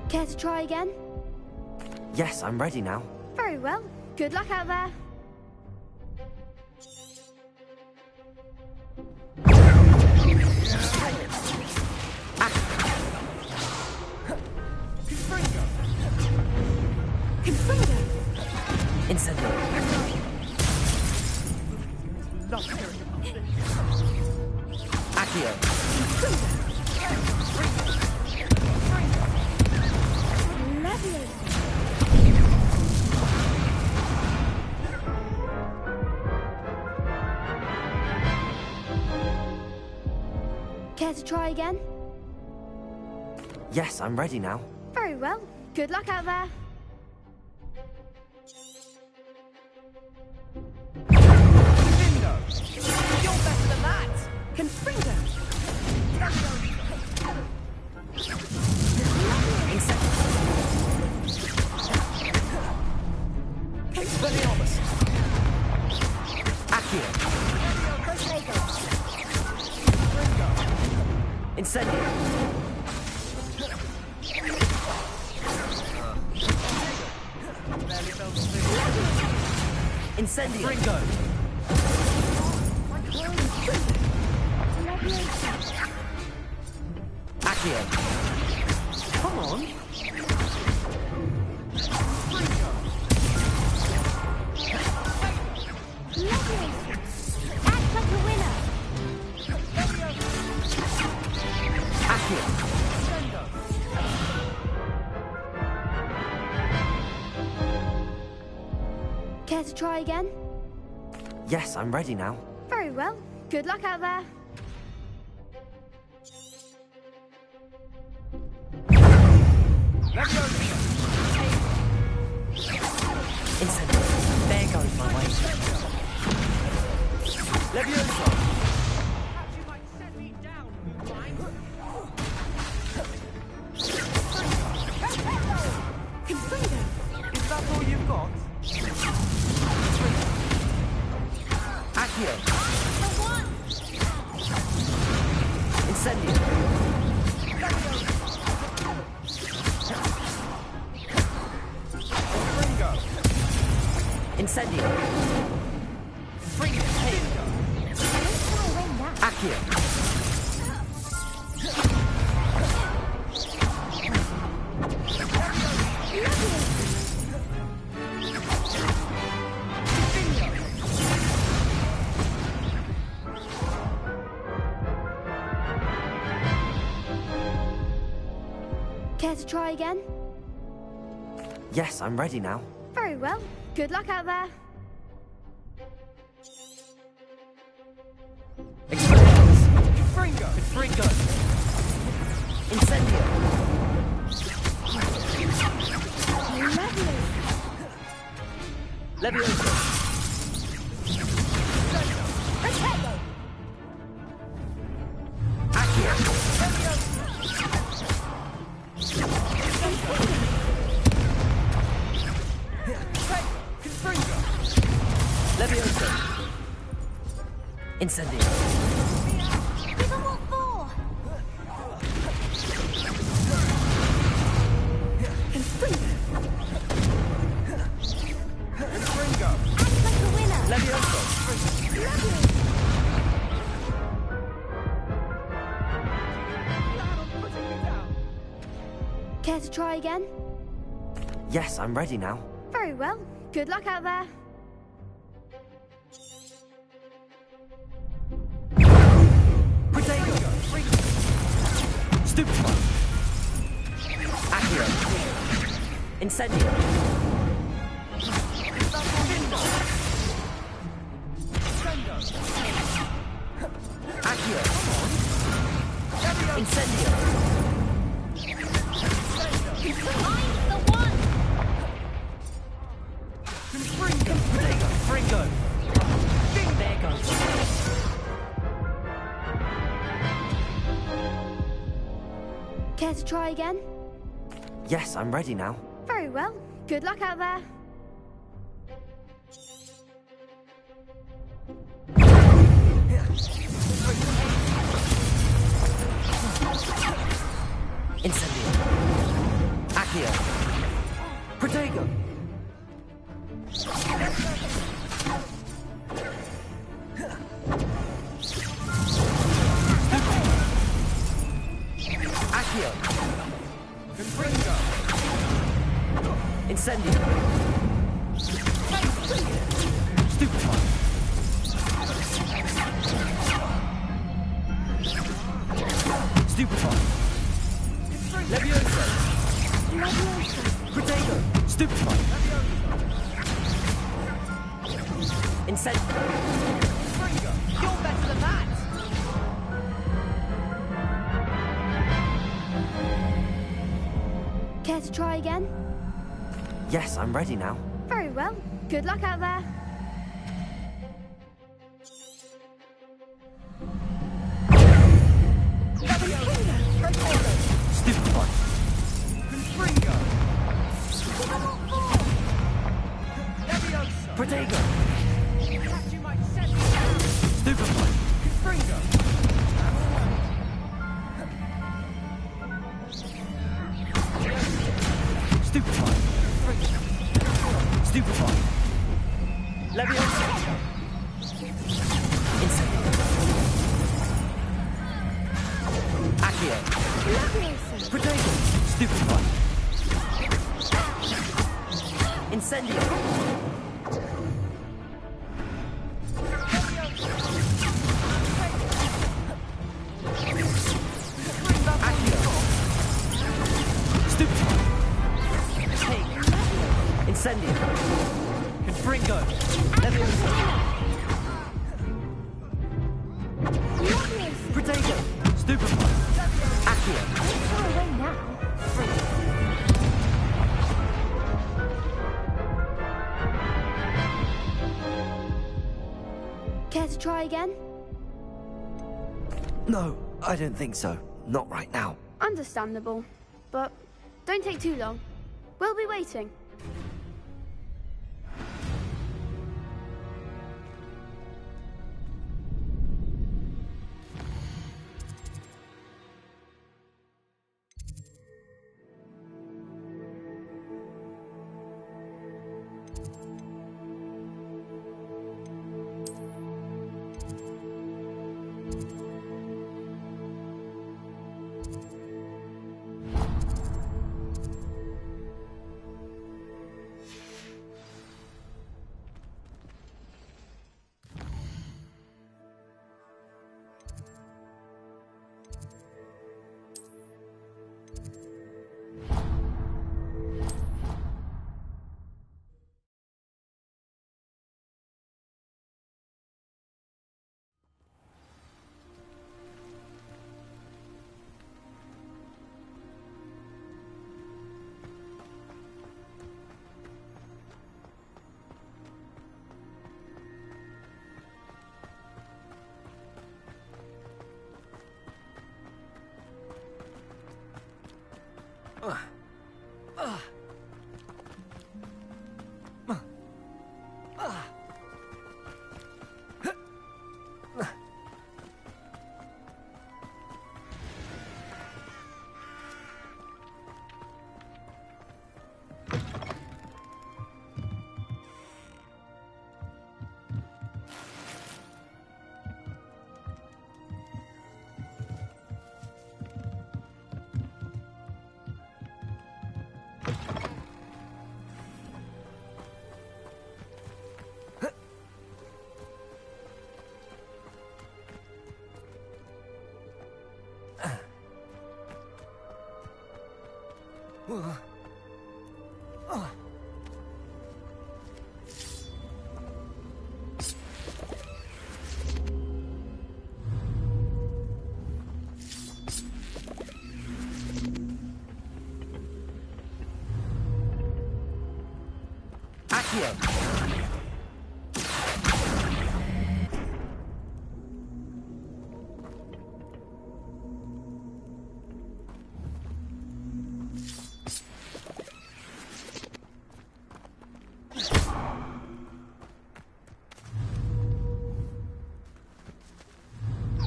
Care to try again? Yes, I'm ready now. Very well. Good luck out there. Incendio. Accio. Care to try again? Yes, I'm ready now. Very well. Good luck out there. You're better than that! Confringo! Expelliarmus. Accio. Incendio. Incendio. Ringo. Accio. Come on. Act like a winner! Accio. Care to try again? Yes, I'm ready now. Very well. Good luck out there. Incendio. There goes my way. Levioso. Is that all you've got? Accio. Incendio. Incendio. Accio. Care to try again? Yes, I'm ready now. Very well. Good luck out there. Expelliarmus. Confringo. Incendio. Levioso. Leviosa! Incendio! Give 'em what for? Confringo! Act like a winner! Leviosa! Care to try again? Yes, I'm ready now. Very well. Good luck out there. Protego! Stupefy! Accio! Incendio! Accio! Incendio! I'm the one! Protego! Fringo! There goes. Care to try again? Yes, I'm ready now. Very well. Good luck out there. Incendio! Accio! Protego! Accio! Confringo! Incendio! Stupefy! Stupefy! Leviosa! Protego! Stupefy! Incendio! Confringo! You're better than that! Care to try again? Yes, I'm ready now. Very well. Good luck out there. Stupefy! Confringo! Leviosa! Protego! Catch you might set me. Stupefy! Confringo! Stupefy! Stupefy! Leviosa! Incendio! Accio! Protego! Stupefy! Incendio! Accio! Stupefy! Incendio! Confringo! Leviosa! Protego! Stupefy! Accio! Care to try again? No, I don't think so. Not right now. Understandable. But don't take too long. We'll be waiting.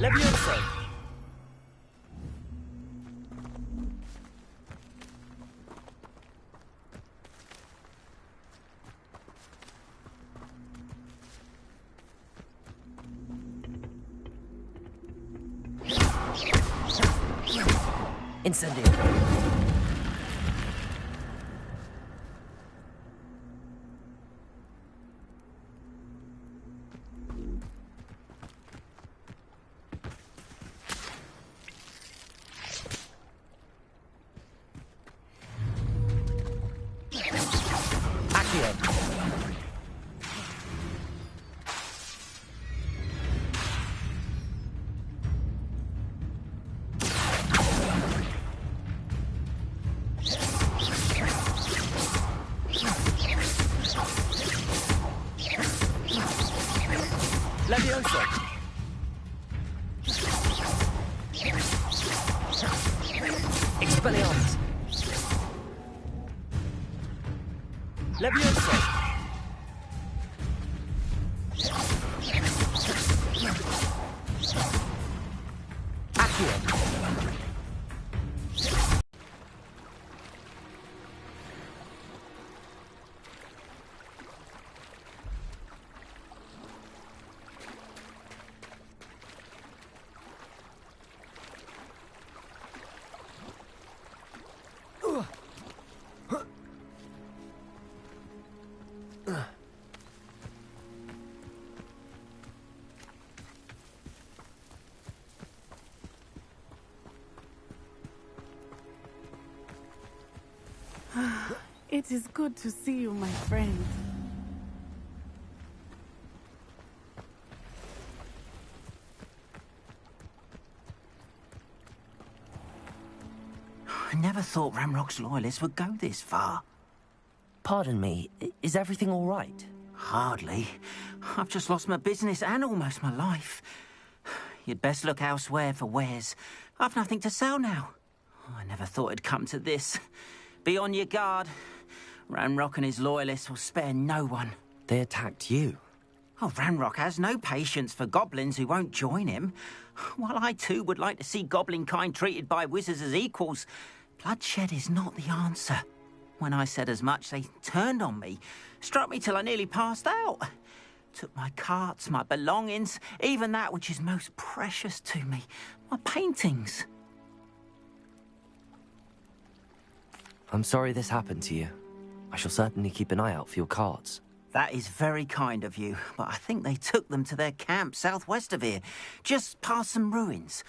Levioso! Incendio. Levioso! Expelliarmus! Levioso! It is good to see you, my friend. I never thought Ramrock's loyalists would go this far. Pardon me, is everything all right? Hardly. I've just lost my business and almost my life. You'd best look elsewhere for wares. I've nothing to sell now. I never thought it'd come to this. Be on your guard. Ranrock and his loyalists will spare no one. They attacked you? Oh, Ranrock has no patience for goblins who won't join him. While I too would like to see goblin kind treated by wizards as equals, bloodshed is not the answer. When I said as much, they turned on me, struck me till I nearly passed out. Took my carts, my belongings, even that which is most precious to me, my paintings. I'm sorry this happened to you. I shall certainly keep an eye out for your carts. That is very kind of you, but I think they took them to their camp southwest of here, just past some ruins.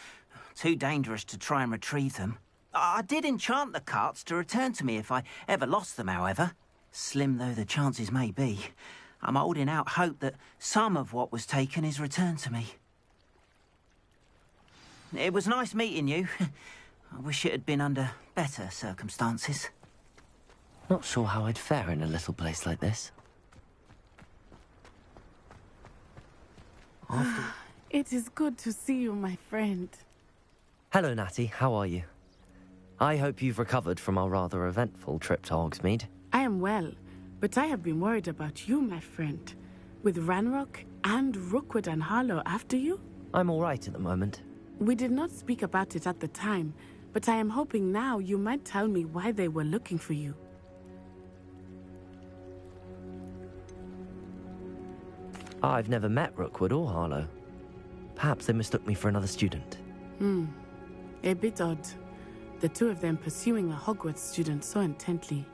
Too dangerous to try and retrieve them. I did enchant the carts to return to me if I ever lost them, however. Slim though the chances may be, I'm holding out hope that some of what was taken is returned to me. It was nice meeting you. I wish it had been under better circumstances. Not sure how I'd fare in a little place like this. It is good to see you, my friend. Hello, Natty. How are you? I hope you've recovered from our rather eventful trip to Hogsmeade. I am well, but I have been worried about you, my friend. With Ranrock and Rookwood and Harlow after you? I'm all right at the moment. We did not speak about it at the time, but I am hoping now you might tell me why they were looking for you. I've never met Rookwood or Harlow. Perhaps they mistook me for another student. A bit odd. The two of them pursuing a Hogwarts student so intently.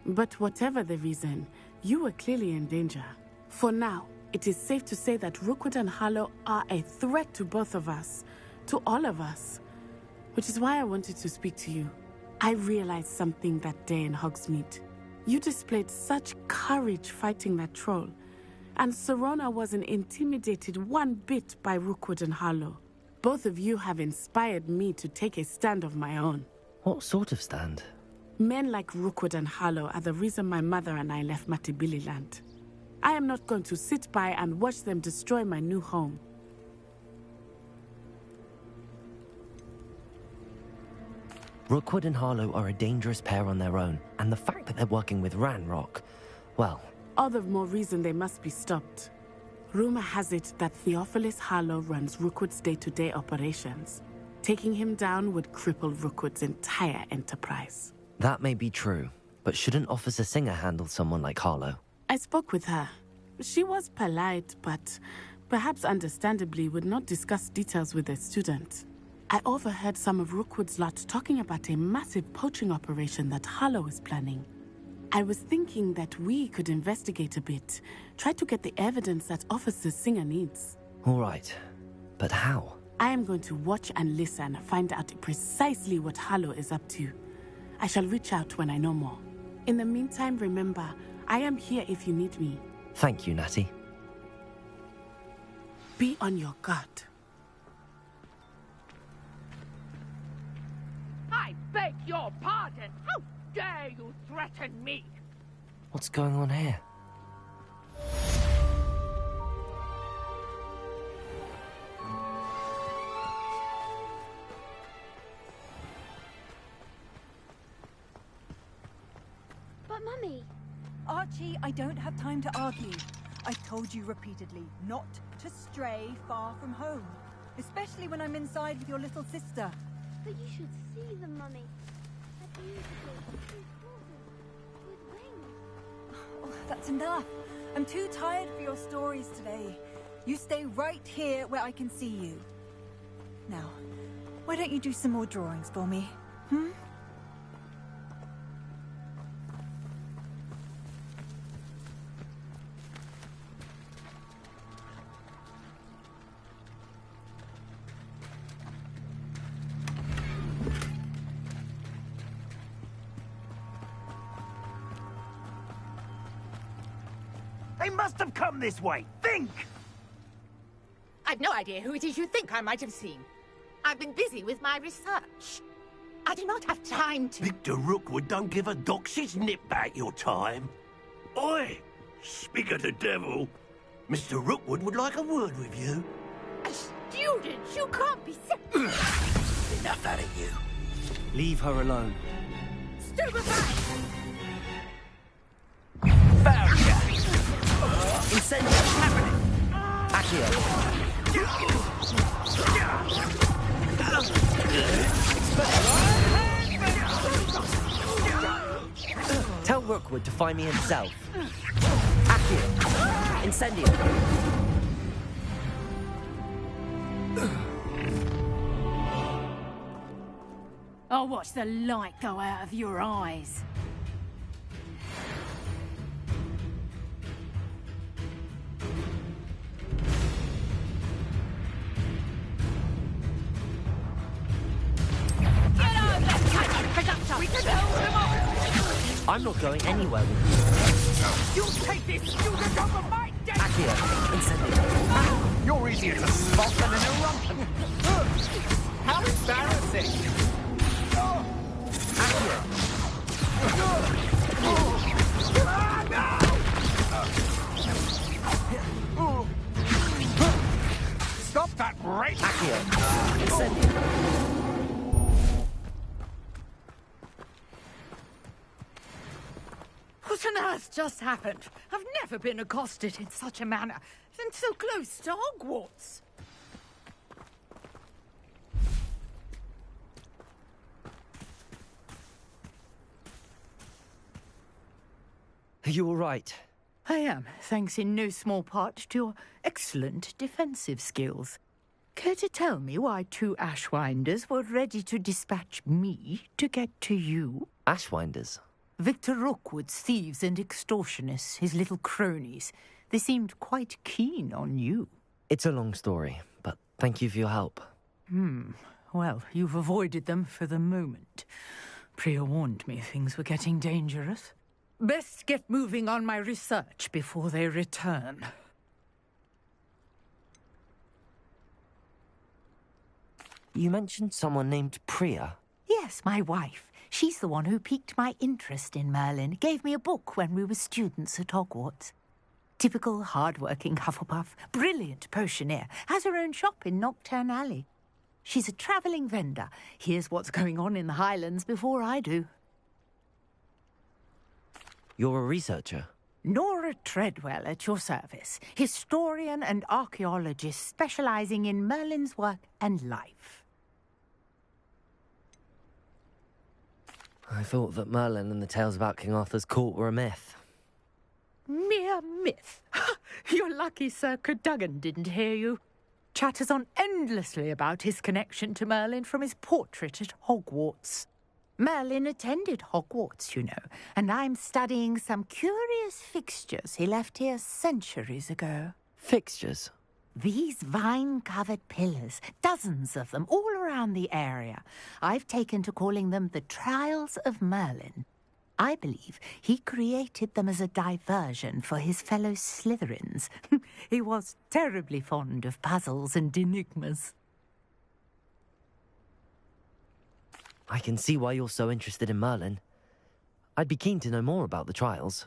But whatever the reason, you were clearly in danger. For now, it is safe to say that Rookwood and Harlow are a threat to both of us. To all of us. Which is why I wanted to speak to you. I realized something that day in Hogsmeade. You displayed such courage fighting that troll, and Serona wasn't intimidated one bit by Rookwood and Harlow. Both of you have inspired me to take a stand of my own. What sort of stand? Men like Rookwood and Harlow are the reason my mother and I left Matibili land. I am not going to sit by and watch them destroy my new home. Rookwood and Harlow are a dangerous pair on their own, and the fact that they're working with Ranrock, well... All the more reason they must be stopped. Rumor has it that Theophilus Harlow runs Rookwood's day-to-day operations. Taking him down would cripple Rookwood's entire enterprise. That may be true, but shouldn't Officer Singer handle someone like Harlow? I spoke with her. She was polite, but perhaps understandably would not discuss details with a student. I overheard some of Rookwood's lot talking about a massive poaching operation that Harlow is planning. I was thinking that we could investigate a bit, try to get the evidence that Officer Singer needs. All right, but how? I am going to watch and listen, find out precisely what Harlow is up to. I shall reach out when I know more. In the meantime, remember, I am here if you need me. Thank you, Natty. Be on your guard. I beg your pardon. How dare you threaten me? What's going on here? But, Mummy... Archie, I don't have time to argue. I've told you repeatedly not to stray far from home. Especially when I'm inside with your little sister. But you should see them, Mummy. They're beautiful. Two horses with wings. Oh, that's enough. I'm too tired for your stories today. You stay right here where I can see you. Now, why don't you do some more drawings for me? Hmm? They must have come this way. Think! I've no idea who it is you think I might have seen. I've been busy with my research. I do not have time to... Victor Rookwood don't give a doxy's nip back your time. Oi! Speak of the devil. Mr. Rookwood would like a word with you. A student? You can't be sick. Enough out of you. Leave her alone. Stupefy! Found ya! Incendio! What's happening? Accio! Tell Rookwood to find me himself. Accio! Incendio! I'll watch the light go out of your eyes. I'm not going anywhere with you. You take this student over my desk! Accio! Incendio! You're easier to spot than an eruption. How embarrassing! Stop that race! Accio! Incendio! What on earth just happened? I've never been accosted in such a manner, and so close to Hogwarts. Are you all right? I am, thanks in no small part to your excellent defensive skills. Care to tell me why two Ashwinders were ready to dispatch me to get to you? Ashwinders? Victor Rookwood's thieves and extortionists, his little cronies. They seemed quite keen on you. It's a long story, but thank you for your help. Well, you've avoided them for the moment. Priya warned me things were getting dangerous. Best get moving on my research before they return. You mentioned someone named Priya. Yes, my wife. She's the one who piqued my interest in Merlin. Gave me a book when we were students at Hogwarts. Typical hard-working Hufflepuff, brilliant potioneer, has her own shop in Knockturn Alley. She's a travelling vendor. Hears what's going on in the Highlands before I do. You're a researcher? Nora Treadwell at your service. Historian and archaeologist specialising in Merlin's work and life. I thought that Merlin and the tales about King Arthur's court were a myth. Mere myth. You're lucky Sir Cadogan didn't hear you. Chatters on endlessly about his connection to Merlin from his portrait at Hogwarts. Merlin attended Hogwarts, you know, and I'm studying some curious fixtures he left here centuries ago. Fixtures? These vine-covered pillars, dozens of them, all around the area. I've taken to calling them the Trials of Merlin. I believe he created them as a diversion for his fellow Slytherins. He was terribly fond of puzzles and enigmas. I can see why you're so interested in Merlin. I'd be keen to know more about the trials.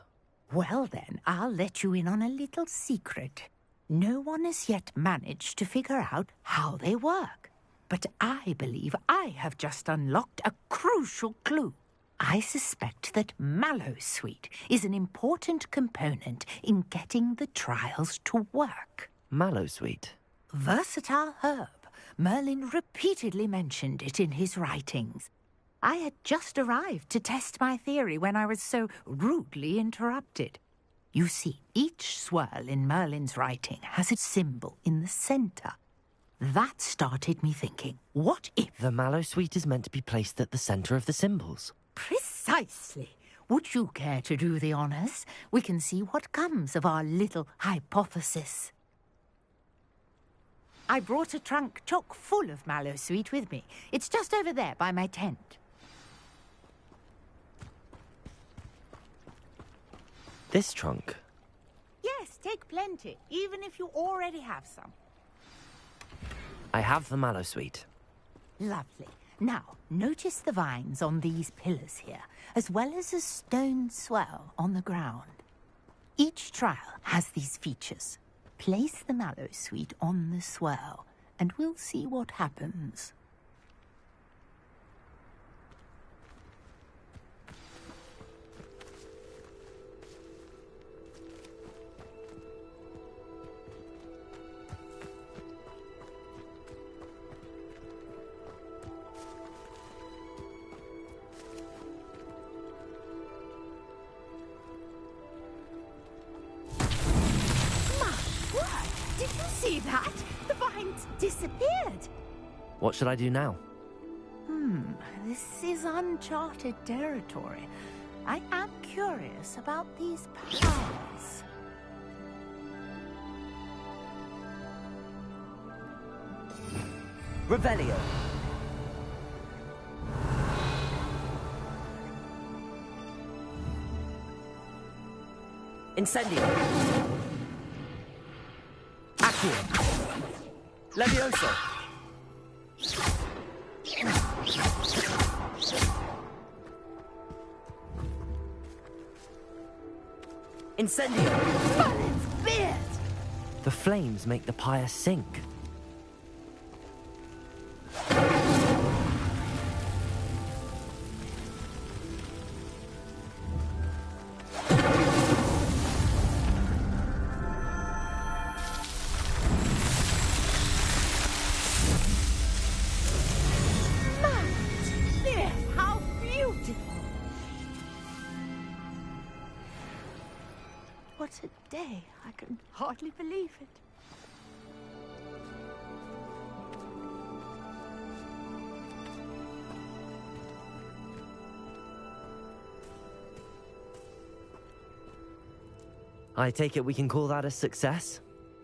Well then, I'll let you in on a little secret. No one has yet managed to figure out how they work. But I believe I have just unlocked a crucial clue. I suspect that Mallowsweet is an important component in getting the trials to work. Mallowsweet? Versatile herb. Merlin repeatedly mentioned it in his writings. I had just arrived to test my theory when I was so rudely interrupted. You see, each swirl in Merlin's writing has a symbol in the centre. That started me thinking, what if... The Mallowsweet is meant to be placed at the centre of the symbols. Precisely. Would you care to do the honours? We can see what comes of our little hypothesis. I brought a trunk chock full of Mallowsweet with me. It's just over there by my tent. This trunk? Yes, take plenty, even if you already have some. I have the Mallowsweet. Lovely. Now, notice the vines on these pillars here, as well as a stone swell on the ground. Each trial has these features. Place the Mallowsweet on the swirl, and we'll see what happens. Did you see that? The vines disappeared. What should I do now? This is uncharted territory. I am curious about these powers. Revelio. Incendio. Accio. Levioso. Incendio. Merlin's beard! The flames make the pyre sink. How beautiful! What a day. I can hardly believe it. I take it we can call that a success?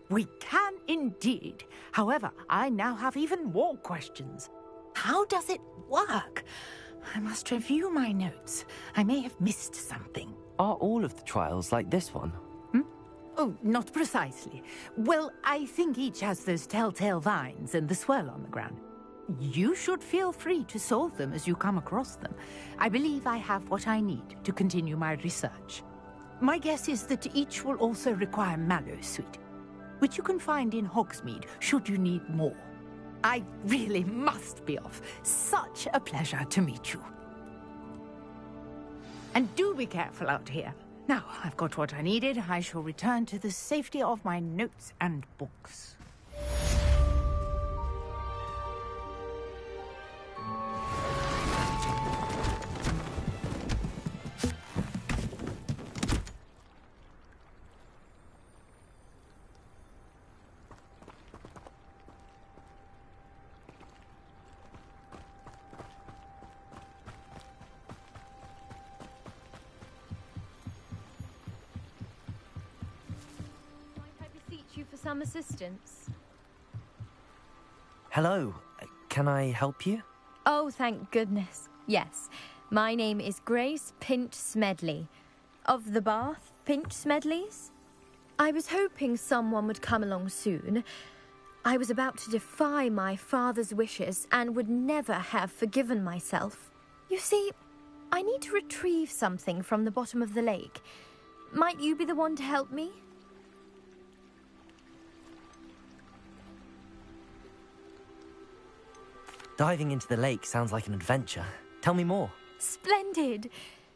We can indeed. However, I now have even more questions. How does it work? I must review my notes. I may have missed something. Are all of the trials like this one? Oh, not precisely. Well, I think each has those telltale vines and the swirl on the ground. You should feel free to solve them as you come across them. I believe I have what I need to continue my research. My guess is that each will also require mallowsweet, which you can find in Hogsmeade should you need more. I really must be off. Such a pleasure to meet you. And do be careful out here. Now, I've got what I needed. I shall return to the safety of my notes and books. Some assistance. Hello. Can I help you? Oh, thank goodness. Yes. My name is Grace Pinch Smedley. Of the Bath Pinch Smedleys? I was hoping someone would come along soon. I was about to defy my father's wishes and would never have forgiven myself. You see, I need to retrieve something from the bottom of the lake. Might you be the one to help me? Diving into the lake sounds like an adventure. Tell me more. Splendid!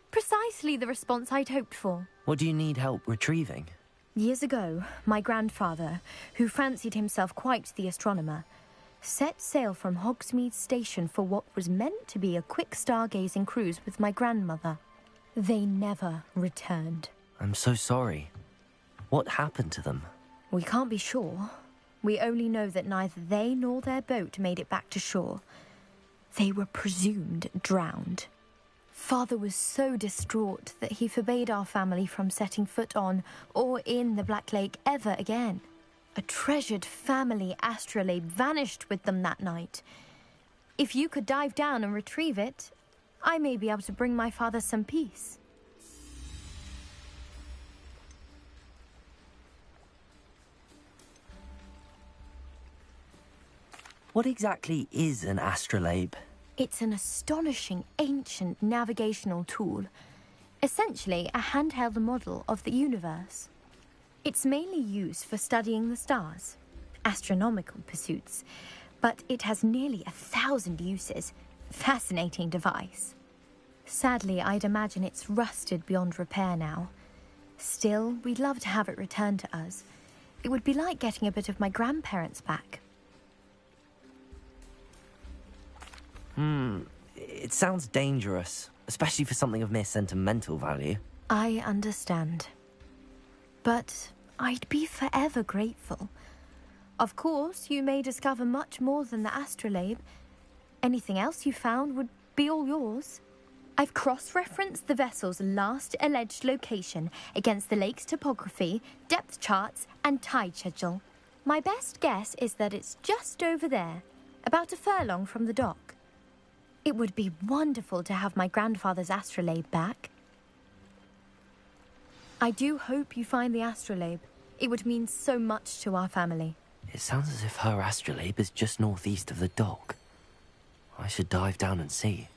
Precisely the response I'd hoped for. What do you need help retrieving? Years ago, my grandfather, who fancied himself quite the astronomer, set sail from Hogsmeade Station for what was meant to be a quick stargazing cruise with my grandmother. They never returned. I'm so sorry. What happened to them? We can't be sure. We only know that neither they nor their boat made it back to shore. They were presumed drowned. Father was so distraught that he forbade our family from setting foot on or in the Black Lake ever again. A treasured family astrolabe vanished with them that night. If you could dive down and retrieve it, I may be able to bring my father some peace. What exactly is an astrolabe? It's an astonishing ancient navigational tool. Essentially, a handheld model of the universe. It's mainly used for studying the stars, astronomical pursuits, but it has nearly 1,000 uses. Fascinating device. Sadly, I'd imagine it's rusted beyond repair now. Still, we'd love to have it returned to us. It would be like getting a bit of my grandparents back. It sounds dangerous, especially for something of mere sentimental value. I understand. But I'd be forever grateful. Of course, you may discover much more than the astrolabe. Anything else you found would be all yours. I've cross-referenced the vessel's last alleged location against the lake's topography, depth charts, and tide schedule. My best guess is that it's just over there, about a furlong from the dock. It would be wonderful to have my grandfather's astrolabe back. I do hope you find the astrolabe. It would mean so much to our family. It sounds as if her astrolabe is just northeast of the dock. I should dive down and see.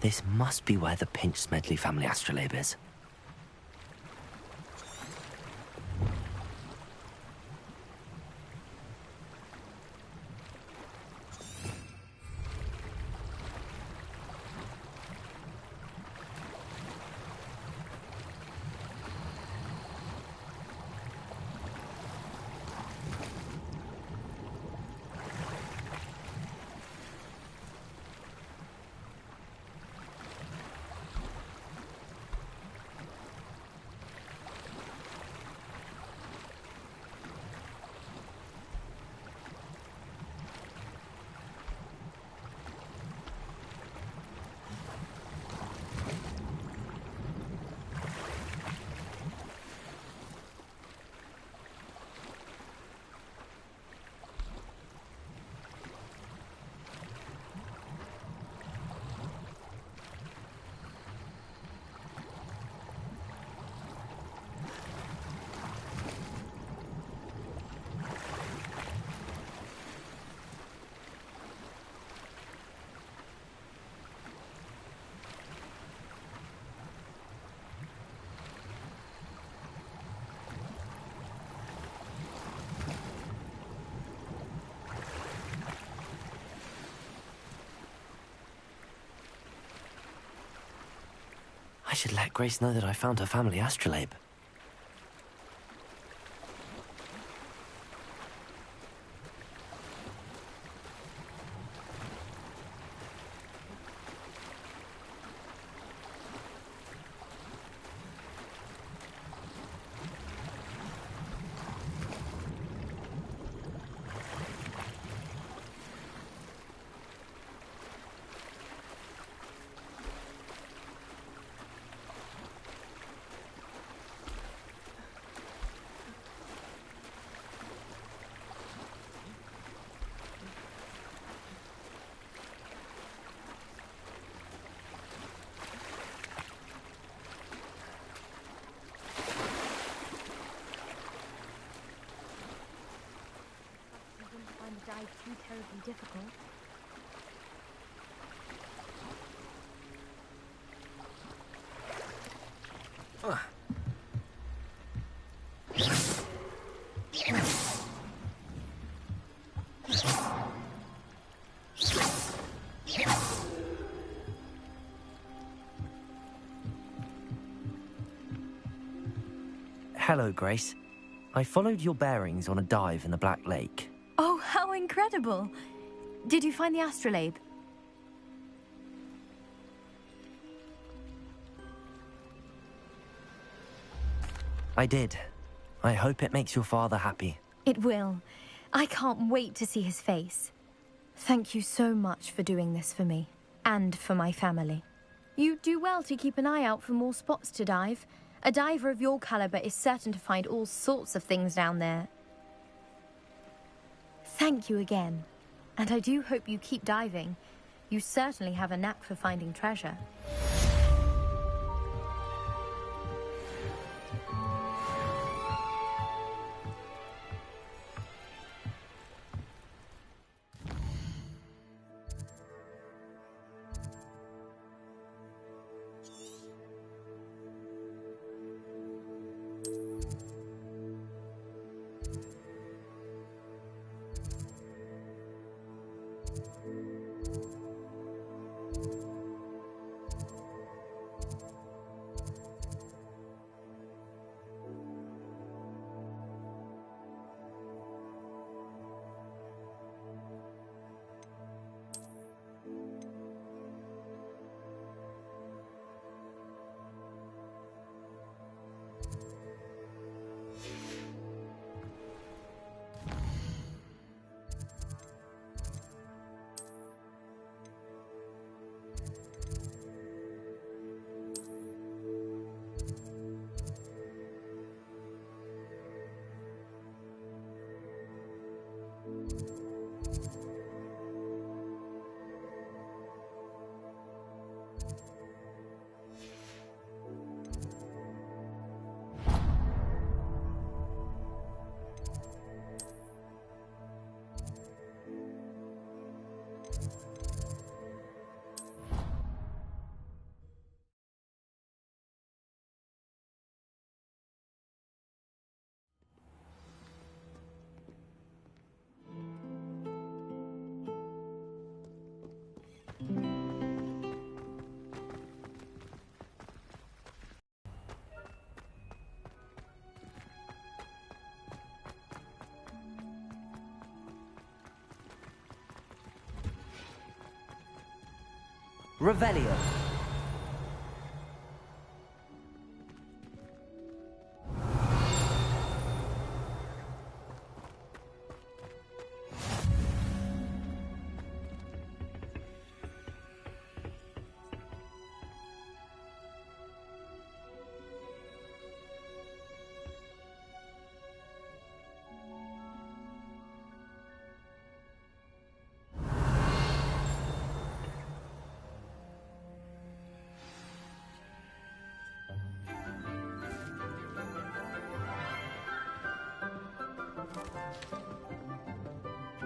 This must be where the Pinch Smedley family astrolabe is. I should let Grace know that I found her family astrolabe. Too terribly difficult. Hello, Grace. I followed your bearings on a dive in the Black Lake. Oh, how incredible! Did you find the astrolabe? I did. I hope it makes your father happy. It will. I can't wait to see his face. Thank you so much for doing this for me, and for my family. You do well to keep an eye out for more spots to dive. A diver of your caliber is certain to find all sorts of things down there. Thank you again. And I do hope you keep diving. You certainly have a knack for finding treasure. Revelio.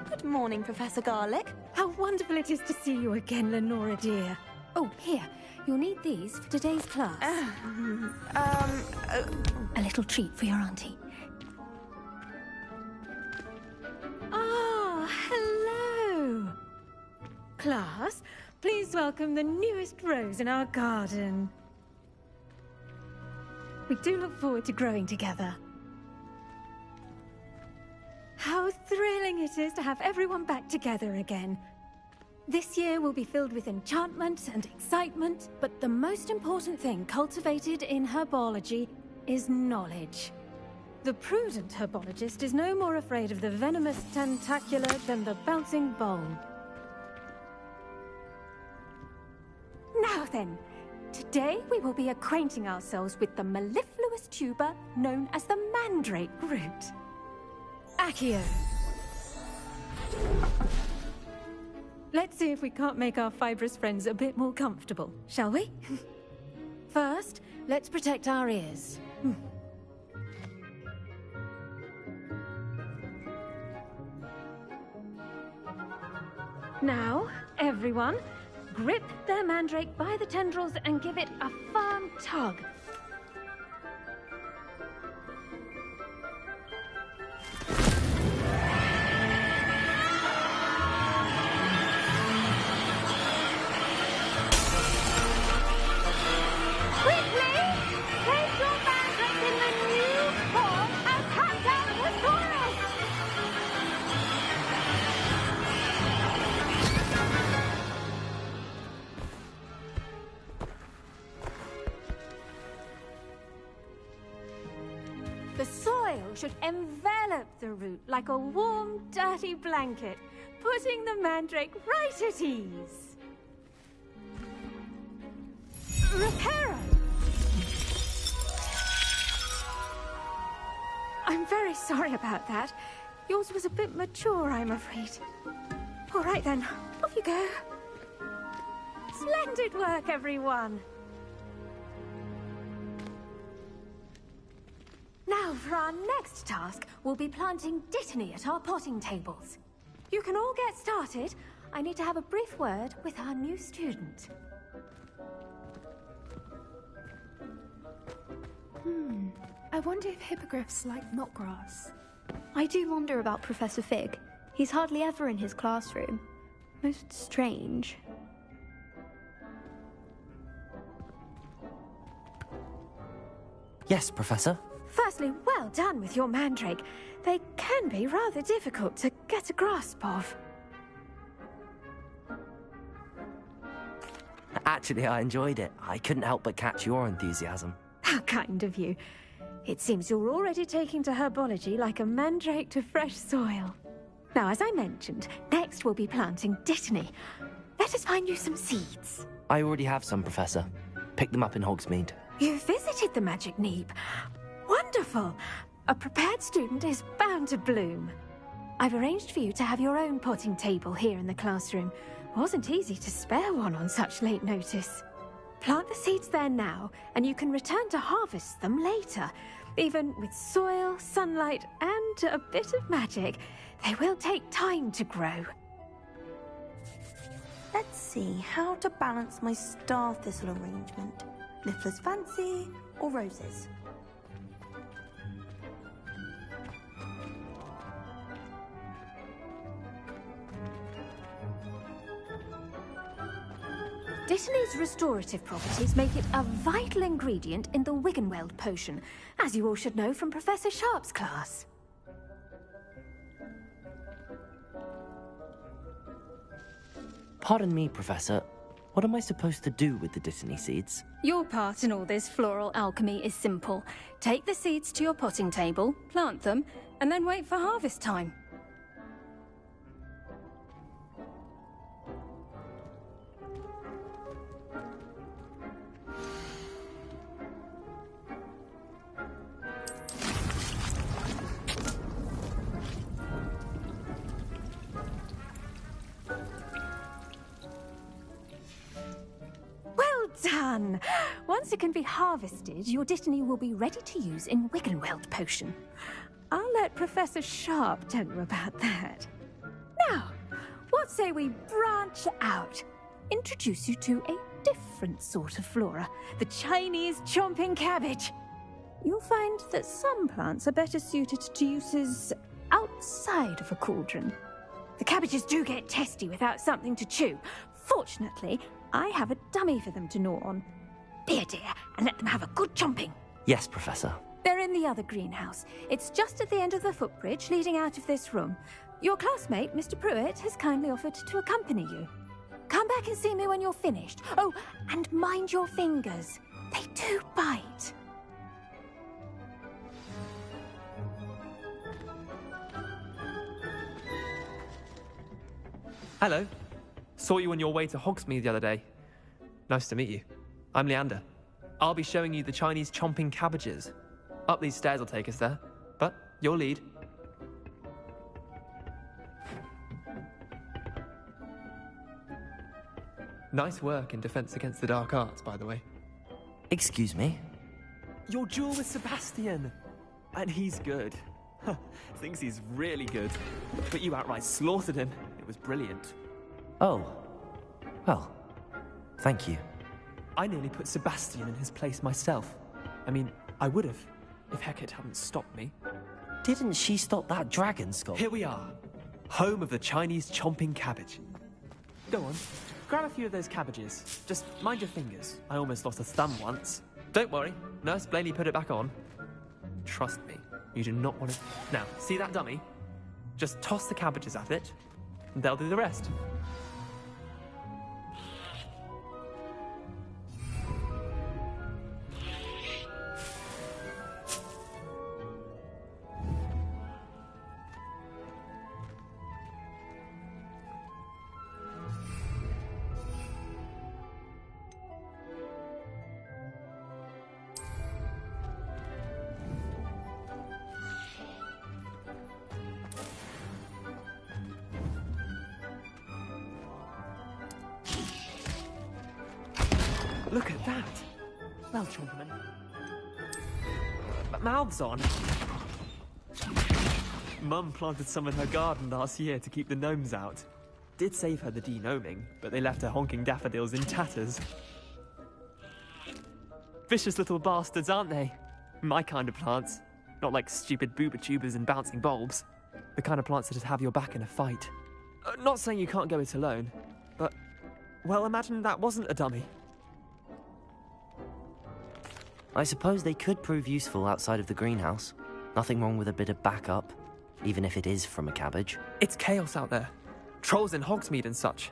Good morning, Professor Garlick. How wonderful it is to see you again, Lenora dear. Oh, here. You'll need these for today's class. A little treat for your auntie. Ah, hello. Class, please welcome the newest rose in our garden. We do look forward to growing together. How thrilling it is to have everyone back together again. This year will be filled with enchantment and excitement, but the most important thing cultivated in herbology is knowledge. The prudent herbologist is no more afraid of the venomous tentacular than the bouncing bulb. Now then, today we will be acquainting ourselves with the mellifluous tuber known as the mandrake root. Accio. Let's see if we can't make our fibrous friends a bit more comfortable, shall we? First, let's protect our ears. Now, everyone, grip their mandrake by the tendrils and give it a firm tug. The soil should envelop the root like a warm, dirty blanket, putting the mandrake right at ease. Reparo! I'm very sorry about that. Yours was a bit mature, I'm afraid. All right then, off you go. Splendid work, everyone! Now, for our next task, we'll be planting Dittany at our potting tables. You can all get started. I need to have a brief word with our new student. I wonder if hippogriffs like knotgrass. I do wonder about Professor Fig. He's hardly ever in his classroom. Most strange. Yes, Professor? Firstly, well done with your mandrake. They can be rather difficult to get a grasp of. Actually, I enjoyed it. I couldn't help but catch your enthusiasm. How kind of you. It seems you're already taking to herbology like a mandrake to fresh soil. Now, as I mentioned, next we'll be planting Dittany. Let us find you some seeds. I already have some, Professor. Picked them up in Hogsmeade. You visited the Magic Neep. Wonderful! A prepared student is bound to bloom. I've arranged for you to have your own potting table here in the classroom. Wasn't easy to spare one on such late notice. Plant the seeds there now, and you can return to harvest them later. Even with soil, sunlight, and a bit of magic, they will take time to grow. Let's see how to balance my star thistle arrangement. Liffler's fancy or roses? Dittany's restorative properties make it a vital ingredient in the Wiggenweld potion, as you all should know from Professor Sharp's class. Pardon me, Professor. What am I supposed to do with the Dittany seeds? Your part in all this floral alchemy is simple. Take the seeds to your potting table, plant them, and then wait for harvest time. Done! Once it can be harvested, your Dittany will be ready to use in Wiggenweld potion. I'll let Professor Sharp tell you about that. Now, what say we branch out? Introduce you to a different sort of flora, the Chinese chomping cabbage. You'll find that some plants are better suited to uses outside of a cauldron. The cabbages do get testy without something to chew. Fortunately, I have a dummy for them to gnaw on. Be a dear and let them have a good chomping. Yes, Professor. They're in the other greenhouse. It's just at the end of the footbridge leading out of this room. Your classmate, Mr. Pruitt, has kindly offered to accompany you. Come back and see me when you're finished. Oh, and mind your fingers. They do bite. Hello. Saw you on your way to Hogsmeade the other day. Nice to meet you. I'm Leander. I'll be showing you the Chinese chomping cabbages. Up these stairs will take us there, but your lead. Nice work in Defense Against the Dark Arts, by the way. Excuse me? Your duel with Sebastian! And he's good. Thinks he's really good. But you outright slaughtered him. It was brilliant. Oh. Well, thank you. I nearly put Sebastian in his place myself. I mean, I would have, if Hecate hadn't stopped me. Didn't she stop that dragon sculpt? Here we are. Home of the Chinese chomping cabbage. Go on. Grab a few of those cabbages. Just mind your fingers. I almost lost a thumb once. Don't worry. Nurse Blaney put it back on. Trust me. You do not want to... Now, see that dummy? Just toss the cabbages at it, and they'll do the rest. Look at that! Well, Chomperman. Mouths on! Mum planted some in her garden last year to keep the gnomes out. Did save her the de-gnoming, but they left her honking daffodils in tatters. Vicious little bastards, aren't they? My kind of plants. Not like stupid booba tubers and bouncing bulbs. The kind of plants that'd have your back in a fight. Not saying you can't go it alone, but... Well, imagine that wasn't a dummy. I suppose they could prove useful outside of the greenhouse. Nothing wrong with a bit of backup, even if it is from a cabbage. It's chaos out there. Trolls in Hogsmeade and such.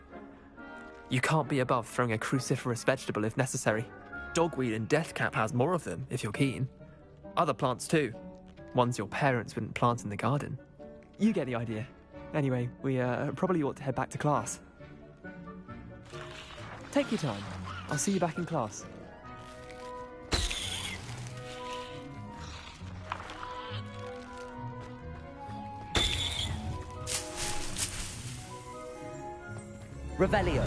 You can't be above throwing a cruciferous vegetable if necessary. Dogweed and deathcap has more of them, if you're keen. Other plants too. Ones your parents wouldn't plant in the garden. You get the idea. Anyway, we probably ought to head back to class. Take your time. I'll see you back in class. Revelio.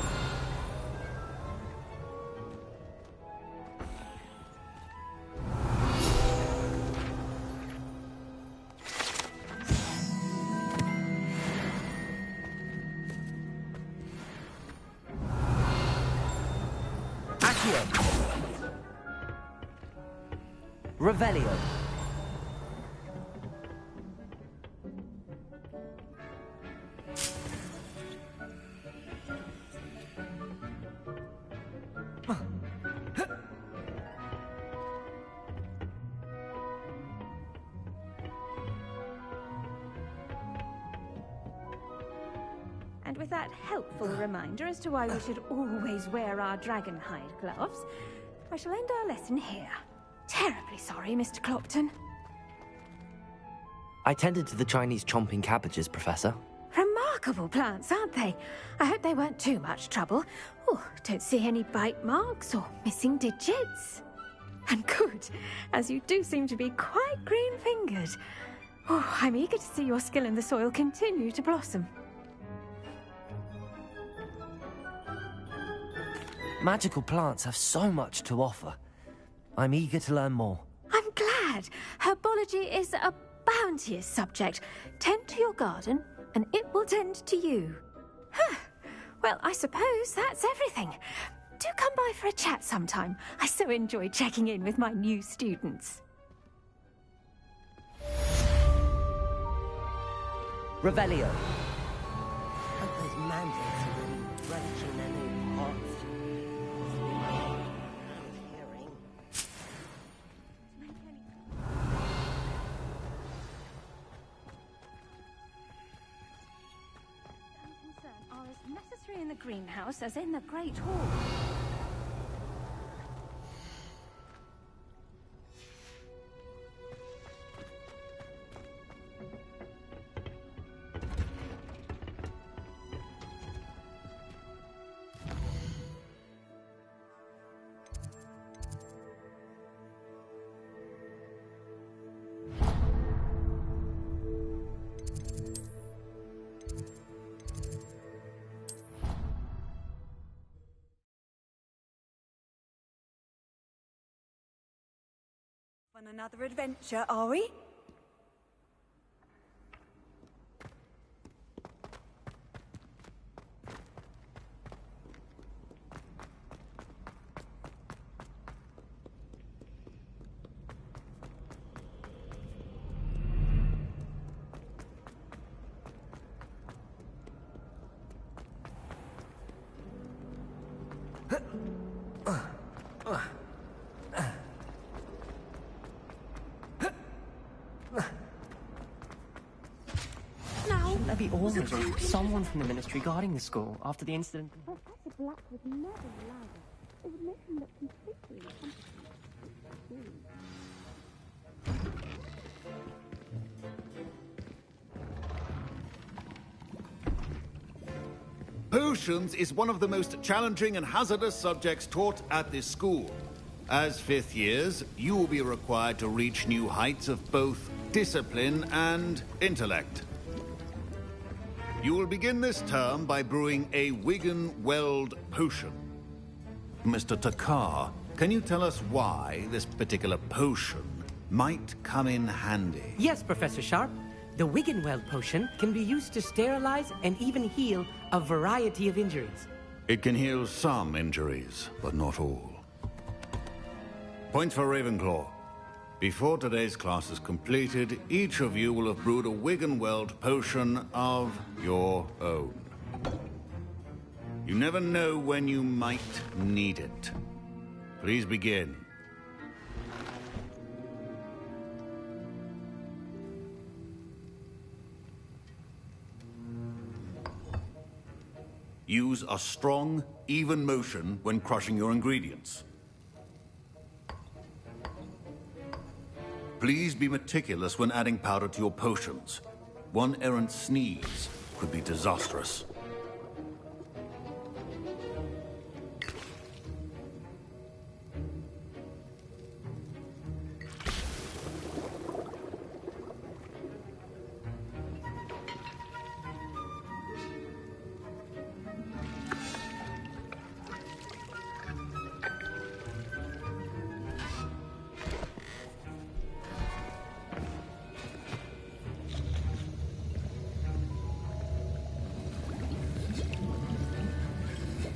Accio. Revelio. And with that helpful reminder as to why we should always wear our dragonhide gloves, I shall end our lesson here. Terribly sorry, Mr. Clopton. I tended to the Chinese chomping cabbages, Professor. Remarkable plants, aren't they? I hope they weren't too much trouble. Oh, don't see any bite marks or missing digits. And good, as you do seem to be quite green-fingered. Oh, I'm eager to see your skill in the soil continue to blossom. Magical plants have so much to offer. I'm eager to learn more. I'm glad. Herbology is a bounteous subject. Tend to your garden, and it will tend to you. Huh. Well, I suppose that's everything. Do come by for a chat sometime. I so enjoy checking in with my new students. Revelio. Hope those mandrakes are really drenching their new pots. the greenhouse as in the Great Hall. On another adventure, are we? Shouldn't there be always someone from the Ministry guarding the school after the incident? Professor Black would never allow it. It would make him look completely Potions is one of the most challenging and hazardous subjects taught at this school. As fifth years, you will be required to reach new heights of both discipline and intellect. You will begin this term by brewing a Wiggenweld potion. Mr. Takar, can you tell us why this particular potion might come in handy? Yes, Professor Sharp. The Wiggenweld potion can be used to sterilize and even heal a variety of injuries. It can heal some injuries, but not all. Point for Ravenclaw. Before today's class is completed, each of you will have brewed a Wiggenweld potion of your own. You never know when you might need it. Please begin. Use a strong, even motion when crushing your ingredients. Please be meticulous when adding powder to your potions. One errant sneeze could be disastrous.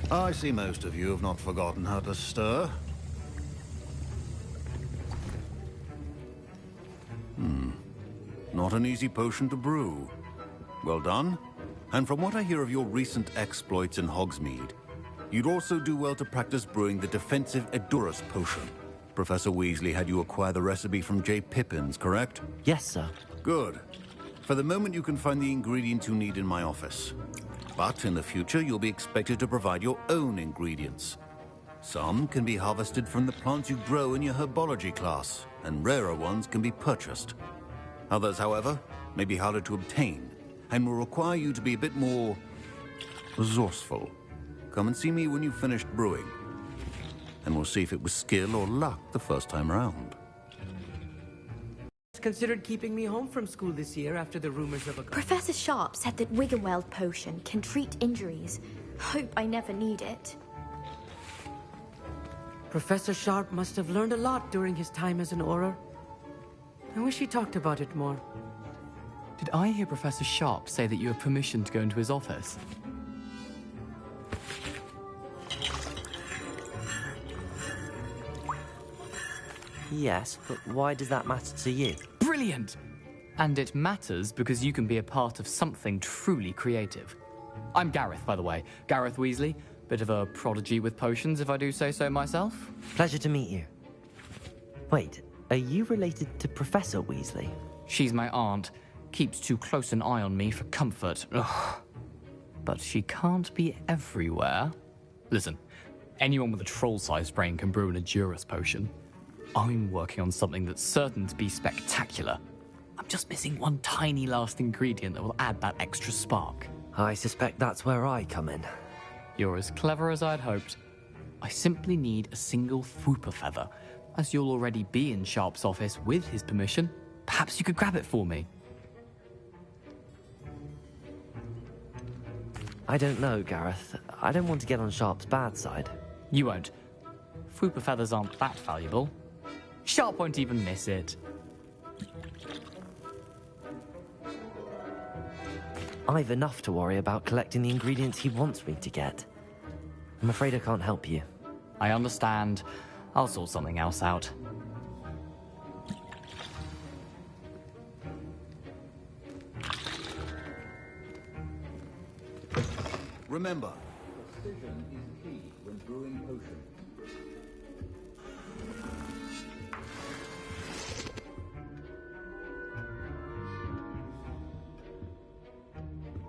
I see most of you have not forgotten how to stir. Not an easy potion to brew. Well done. And from what I hear of your recent exploits in Hogsmeade, you'd also do well to practice brewing the defensive Edurus potion. Professor Weasley had you acquire the recipe from J. Pippins, correct? Yes, sir. Good. For the moment, you can find the ingredients you need in my office. But in the future, you'll be expected to provide your own ingredients. Some can be harvested from the plants you grow in your herbology class, and rarer ones can be purchased. Others, however, may be harder to obtain, and will require you to be a bit more resourceful. Come and see me when you've finished brewing, and we'll see if it was skill or luck the first time around. Considered keeping me home from school this year after the rumors of a... Professor Sharp said that Wiggenweld potion can treat injuries. Hope I never need it. Professor Sharp must have learned a lot during his time as an Auror. I wish he talked about it more. Did I hear Professor Sharp say that you have permission to go into his office? Yes, but why does that matter to you? Brilliant! And it matters because you can be a part of something truly creative. I'm Gareth, by the way. Gareth Weasley. Bit of a prodigy with potions, if I do say so myself. Pleasure to meet you. Wait, are you related to Professor Weasley? She's my aunt. Keeps too close an eye on me for comfort. Ugh. but she can't be everywhere. Listen, anyone with a troll-sized brain can brew an Edurus potion. I'm working on something that's certain to be spectacular. I'm just missing one tiny last ingredient that will add that extra spark. I suspect that's where I come in. You're as clever as I'd hoped. I simply need a single Fwooper feather. As you'll already be in Sharp's office with his permission, perhaps you could grab it for me. I don't know, Gareth. I don't want to get on Sharp's bad side. You won't. Fwooper feathers aren't that valuable. Sharp won't even miss it. I've enough to worry about collecting the ingredients he wants me to get. I'm afraid I can't help you. I understand. I'll sort something else out. Remember, precision is key when brewing potions.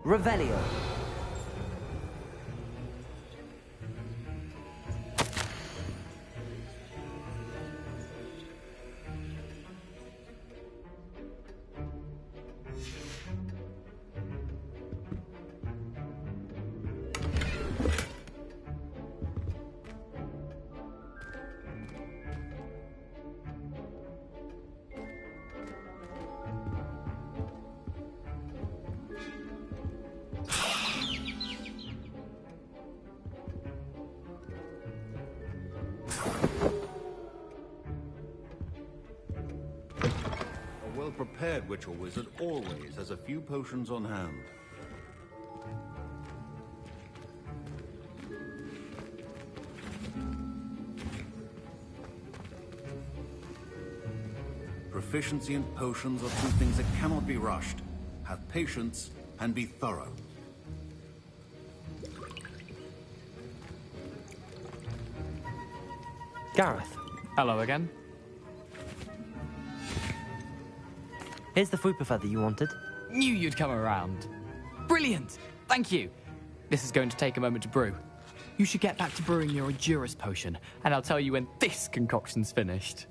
Revelio. A well-prepared witch or wizard always has a few potions on hand. Proficiency in potions are two things that cannot be rushed. Have patience and be thorough. Gareth. Hello again. Here's the Fwooper feather you wanted. Knew you'd come around. Brilliant! Thank you. This is going to take a moment to brew. You should get back to brewing your Edurus potion, and I'll tell you when this concoction's finished.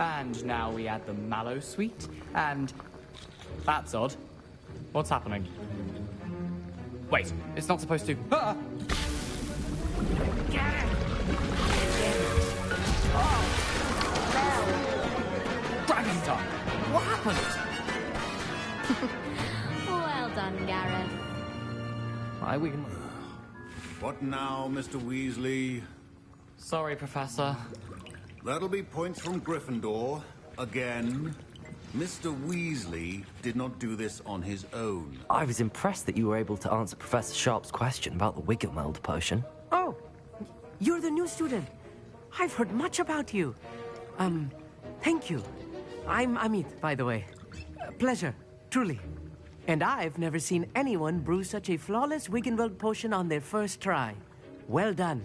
And now we add the mallow sweet, and... That's odd. What's happening? Wait, it's not supposed to... Ah! Get it! Dragon's tongue! What happened? Well done, Gareth. Why we can... What now, Mr. Weasley? Sorry, Professor. That'll be points from Gryffindor. Again. Mr. Weasley did not do this on his own. I was impressed that you were able to answer Professor Sharp's question about the Wiggenweld potion. Oh, you're the new student. I've heard much about you. Thank you. I'm Amit, by the way. Pleasure, truly. And I've never seen anyone brew such a flawless Wiggenweld potion on their first try. Well done.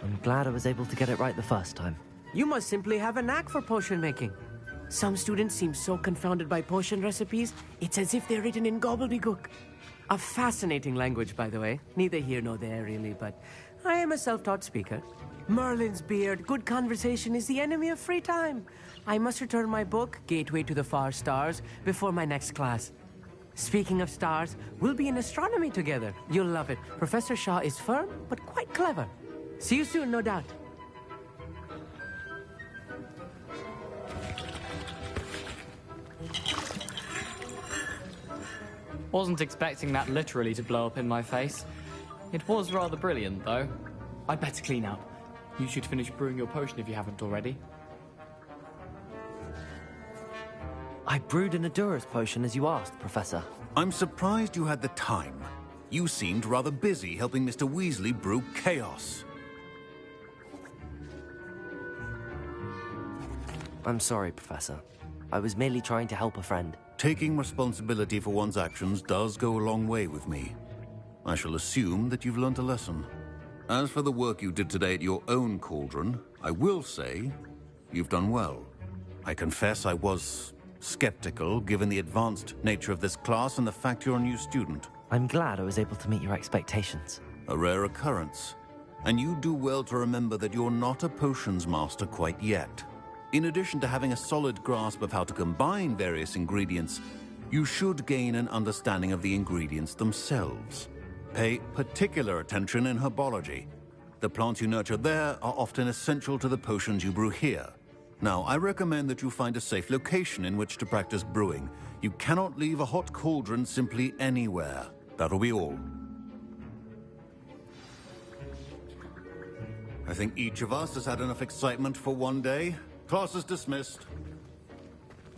I'm glad I was able to get it right the first time. You must simply have a knack for potion making. Some students seem so confounded by potion recipes, it's as if they're written in gobbledygook. A fascinating language, by the way. Neither here nor there, really, but I am a self-taught speaker. Merlin's beard, good conversation is the enemy of free time. I must return my book, Gateway to the Far Stars, before my next class. Speaking of stars, we'll be in astronomy together. You'll love it. Professor Shaw is firm, but quite clever. See you soon, no doubt. Wasn't expecting that literally to blow up in my face. It was rather brilliant, though. I'd better clean up. You should finish brewing your potion if you haven't already. I brewed an Adura's potion as you asked, Professor. I'm surprised you had the time. You seemed rather busy helping Mr. Weasley brew chaos. I'm sorry, Professor. I was merely trying to help a friend. Taking responsibility for one's actions does go a long way with me. I shall assume that you've learnt a lesson. As for the work you did today at your own cauldron, I will say you've done well. I confess I was skeptical, given the advanced nature of this class and the fact you're a new student. I'm glad I was able to meet your expectations. A rare occurrence. And you do well to remember that you're not a potions master quite yet. In addition to having a solid grasp of how to combine various ingredients, you should gain an understanding of the ingredients themselves. Pay particular attention in herbology. The plants you nurture there are often essential to the potions you brew here. Now, I recommend that you find a safe location in which to practice brewing. You cannot leave a hot cauldron simply anywhere. That'll be all. I think each of us has had enough excitement for one day. Class is dismissed.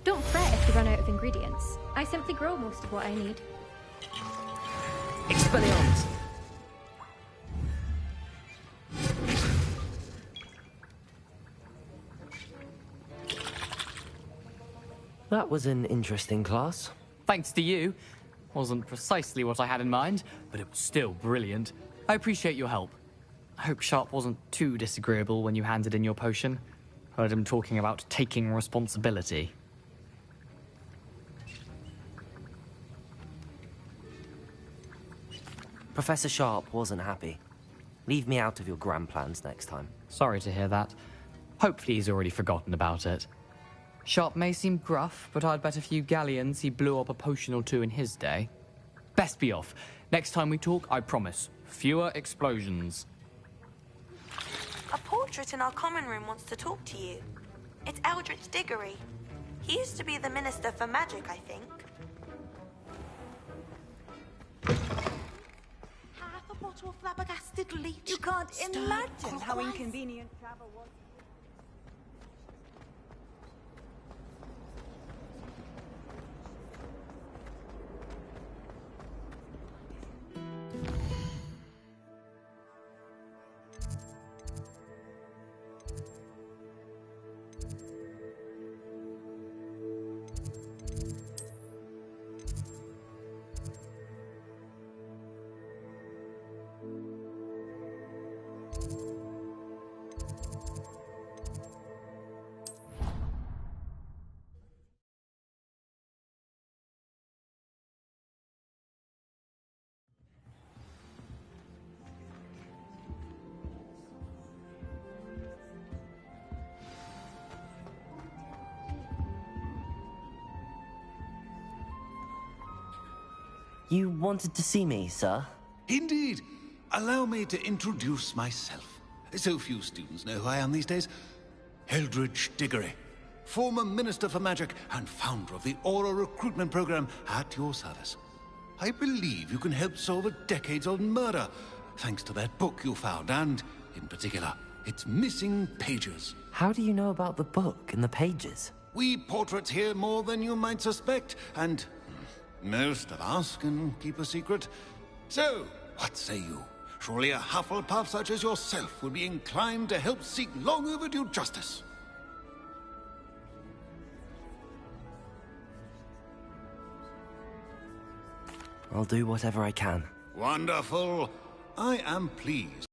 Don't fret if you run out of ingredients. I simply grow most of what I need. Expelliarmus! That was an interesting class. Thanks to you. Wasn't precisely what I had in mind, but it was still brilliant. I appreciate your help. I hope Sharp wasn't too disagreeable when you handed in your potion. Heard him talking about taking responsibility. Professor Sharp wasn't happy. Leave me out of your grand plans next time. Sorry to hear that. Hopefully he's already forgotten about it. Sharp may seem gruff, but I'd bet a few galleons he blew up a potion or two in his day. Best be off. Next time we talk, I promise, fewer explosions. A portrait in our common room wants to talk to you. It's Eldritch Diggory. He used to be the Minister for Magic, I think. Half a bottle of flabbergasted leech. You can't Stirred imagine how clockwise. inconvenient travel was. You wanted to see me, sir? Indeed. Allow me to introduce myself. So few students know who I am these days. Eldridge Diggory, former Minister for Magic and founder of the Aura Recruitment Program, at your service. I believe you can help solve a decades-old murder, thanks to that book you found, and, in particular, its missing pages. How do you know about the book and the pages? We portraits hear more than you might suspect, and most of us can keep a secret. So, what say you? Surely a Hufflepuff such as yourself would be inclined to help seek long overdue justice. I'll do whatever I can. Wonderful. I am pleased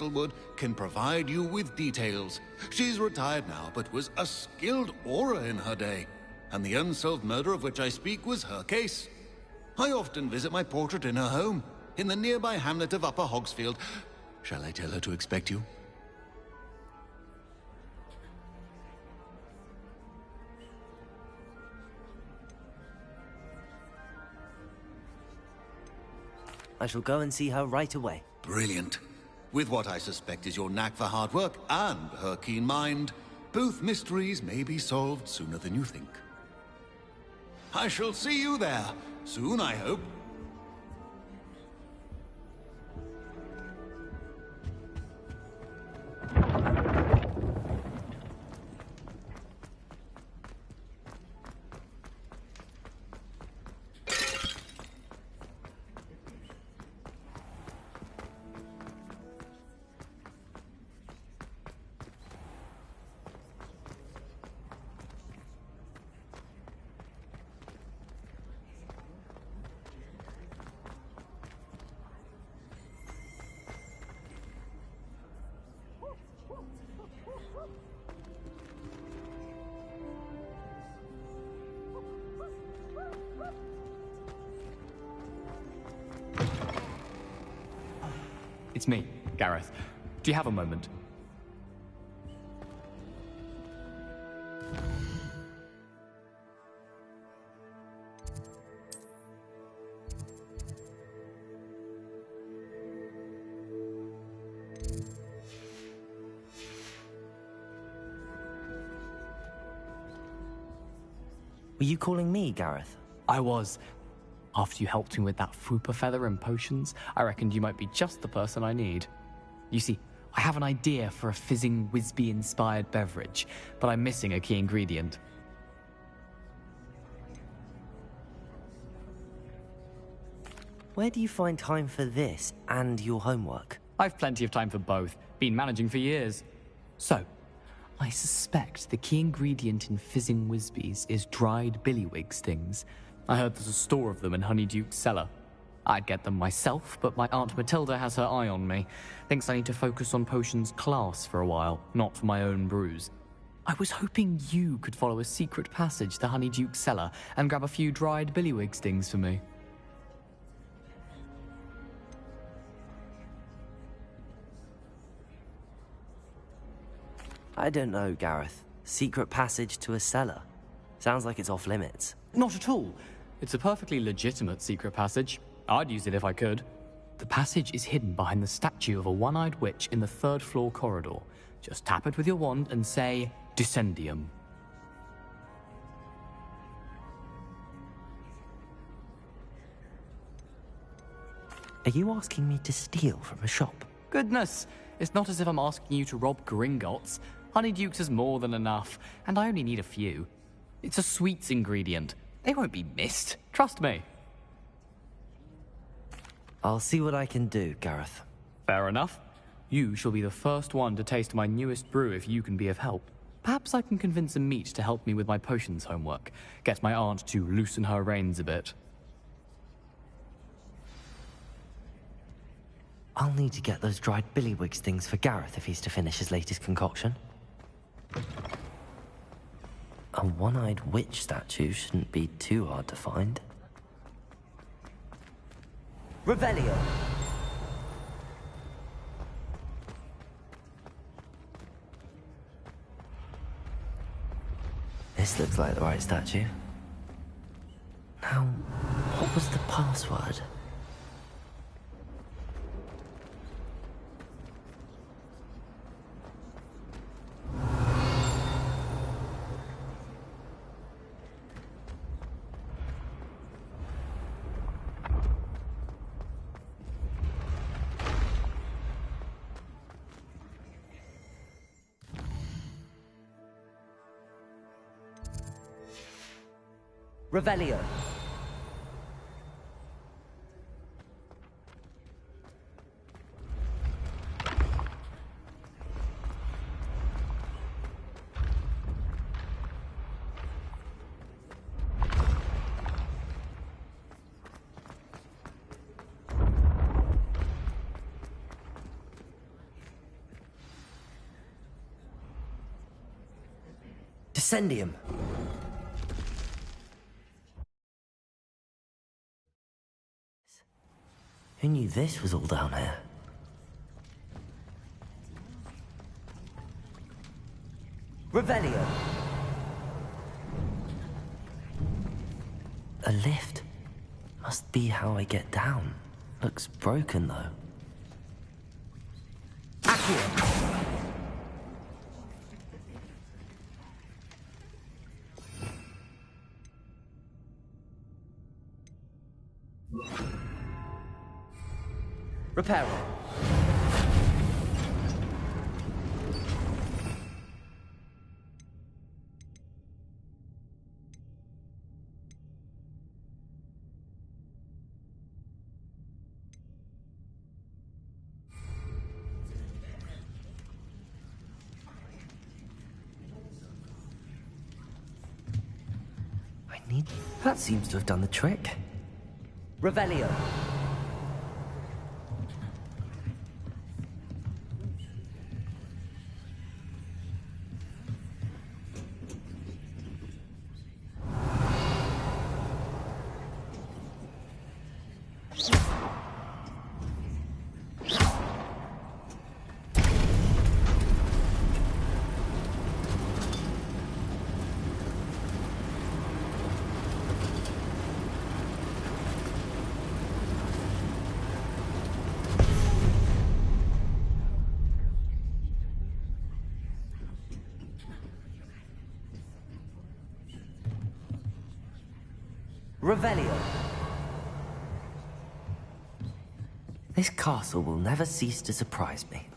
Wood can provide you with details. She's retired now, but was a skilled aura in her day. And the unsolved murder of which I speak was her case. I often visit my portrait in her home, in the nearby hamlet of Upper Hogsfield. Shall I tell her to expect you? I shall go and see her right away. Brilliant. With what I suspect is your knack for hard work and her keen mind, both mysteries may be solved sooner than you think. I shall see you there, soon I hope. It's me, Gareth. Do you have a moment? Were you calling me, Gareth? I was. After you helped me with that Fupa feather and potions, I reckoned you might be just the person I need. You see, I have an idea for a fizzing Whizbee-inspired beverage, but I'm missing a key ingredient. Where do you find time for this and your homework? I've plenty of time for both. Been managing for years. So, I suspect the key ingredient in fizzing Whizbees is dried billywig stings. I heard there's a store of them in Honeyduke's cellar. I'd get them myself, but my Aunt Matilda has her eye on me. Thinks I need to focus on potions class for a while, not for my own brews. I was hoping you could follow a secret passage to Honeyduke's cellar and grab a few dried billywig stings for me. I don't know, Gareth. Secret passage to a cellar. Sounds like it's off limits. Not at all. It's a perfectly legitimate secret passage. I'd use it if I could. The passage is hidden behind the statue of a one-eyed witch in the third-floor corridor. Just tap it with your wand and say, Descendium. Are you asking me to steal from a shop? Goodness, it's not as if I'm asking you to rob Gringotts. Honeyduke's has more than enough, and I only need a few. It's a sweets ingredient. They won't be missed. Trust me. I'll see what I can do, Gareth. Fair enough. You shall be the first one to taste my newest brew if you can be of help. Perhaps I can convince a meat to help me with my potions homework. Get my aunt to loosen her reins a bit. I'll need to get those dried billywig stings for Gareth if he's to finish his latest concoction. A one-eyed witch statue shouldn't be too hard to find. Revelio! This looks like the right statue. Now, what was the password? Revelio. Descendium. Who knew this was all down here? Revelio. A lift. Must be how I get down. Looks broken, though. Accio. Reparo. That seems to have done the trick. Revelio. Revelio. This castle will never cease to surprise me.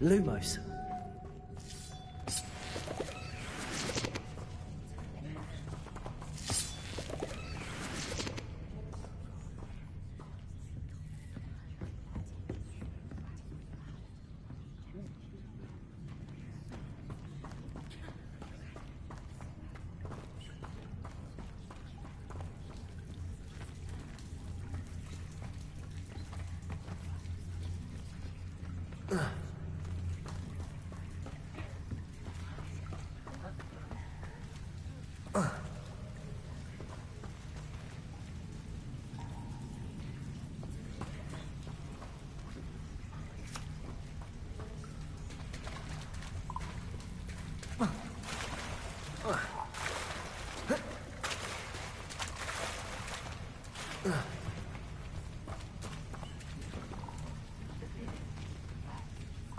Lumos.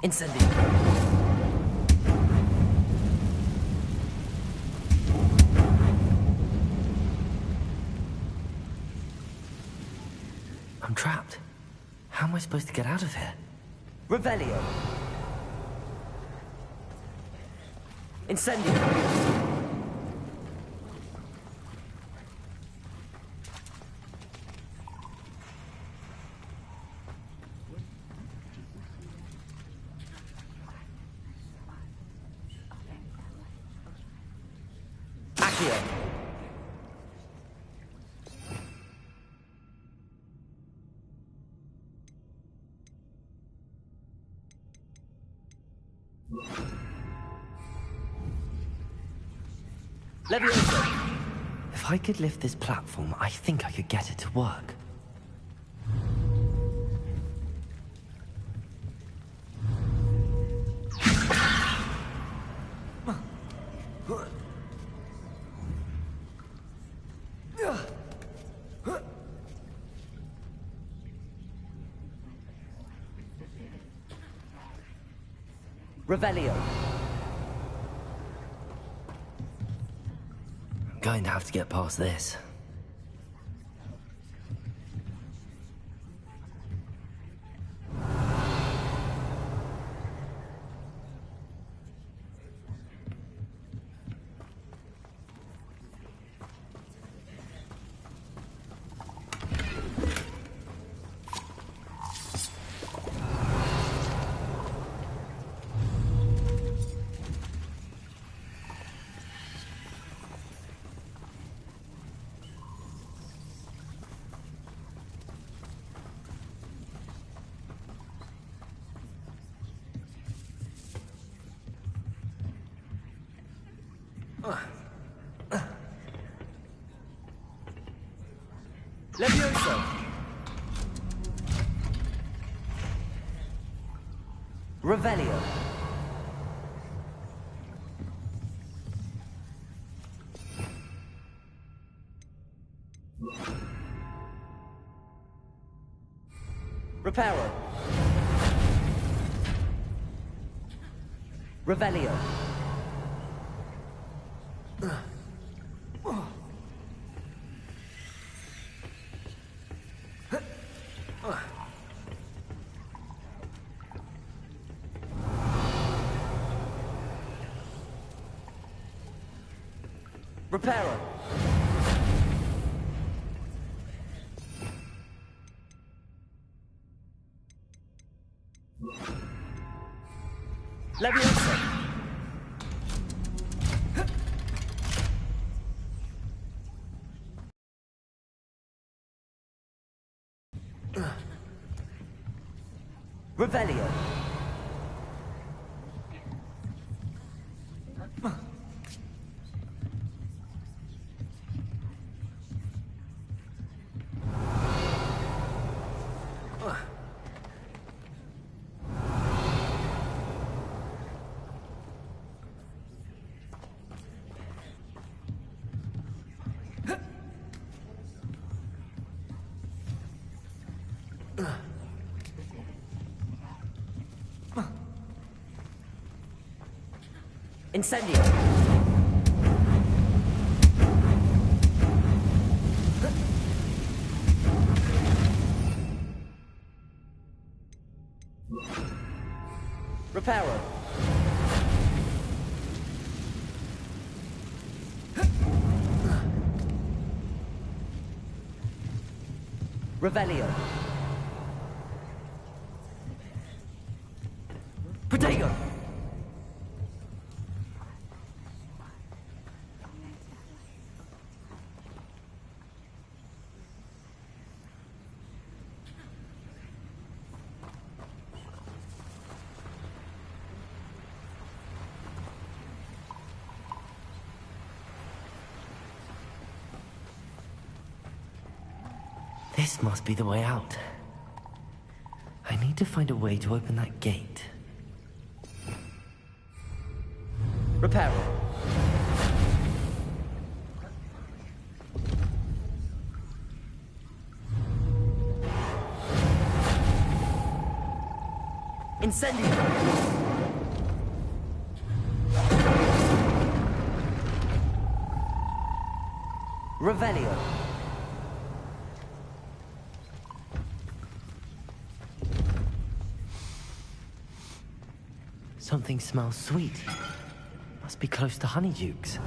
Incendio. I'm trapped. How am I supposed to get out of here? Revelio. Incendio. If I could lift this platform, I think I could get it to work. Revelio. I'm going to have to get past this. Levioso! Revelio. Reparo. Revelio. Reparo. Levioso. Revelio. Incendio. Reparo. Revelio. Protego. This must be the way out. I need to find a way to open that gate. Reparo. Incendio. Revelio. Something smells sweet. Must be close to Honeydukes.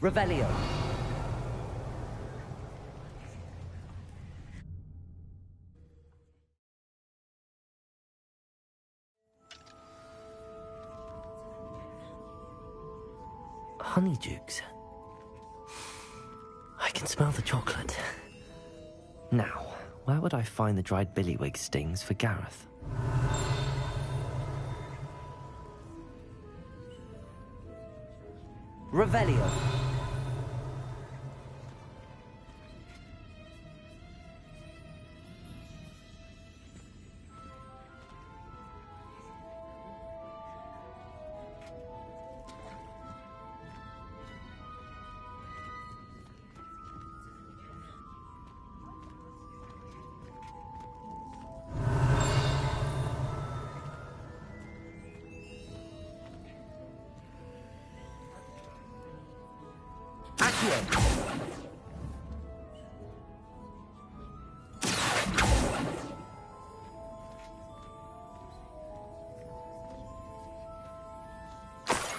Revelio. Honeydukes. I can smell the chocolate. Now, where would I find the dried billywig stings for Gareth? Revelio.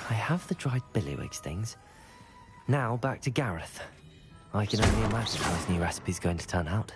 I have the dried billywig stings. Now back to Gareth. I can only imagine how his new recipe's going to turn out.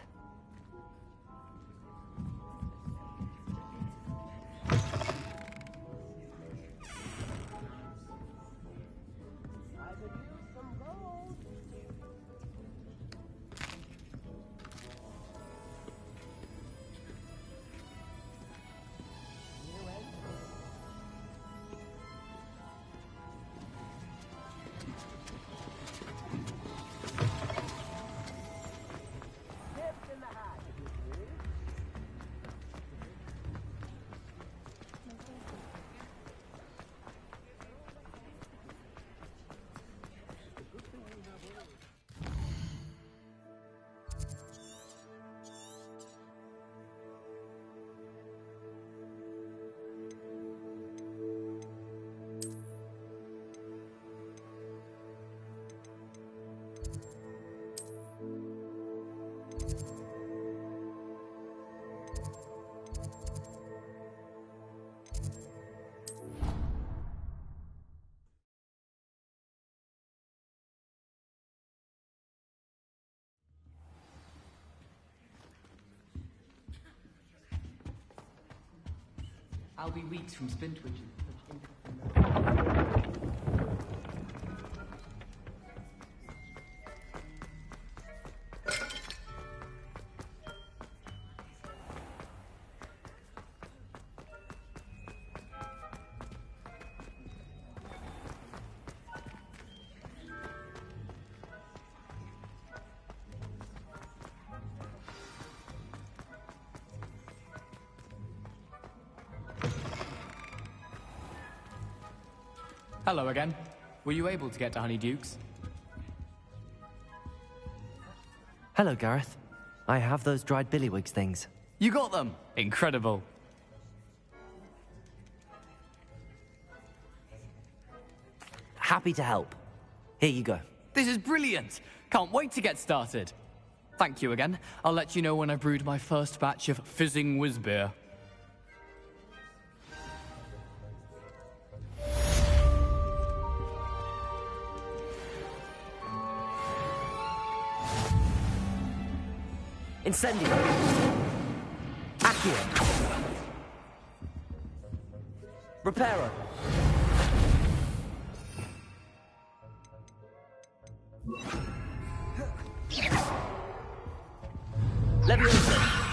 I'll be weeks from Spintwitch. Hello again. Were you able to get to Honeydukes? Hello, Gareth. I have those dried billywig things. You got them! Incredible. Happy to help. Here you go. This is brilliant! Can't wait to get started. Thank you again. I'll let you know when I've brewed my first batch of fizzing whiz-beer. Incendio. Accio. Reparo. Leviosa.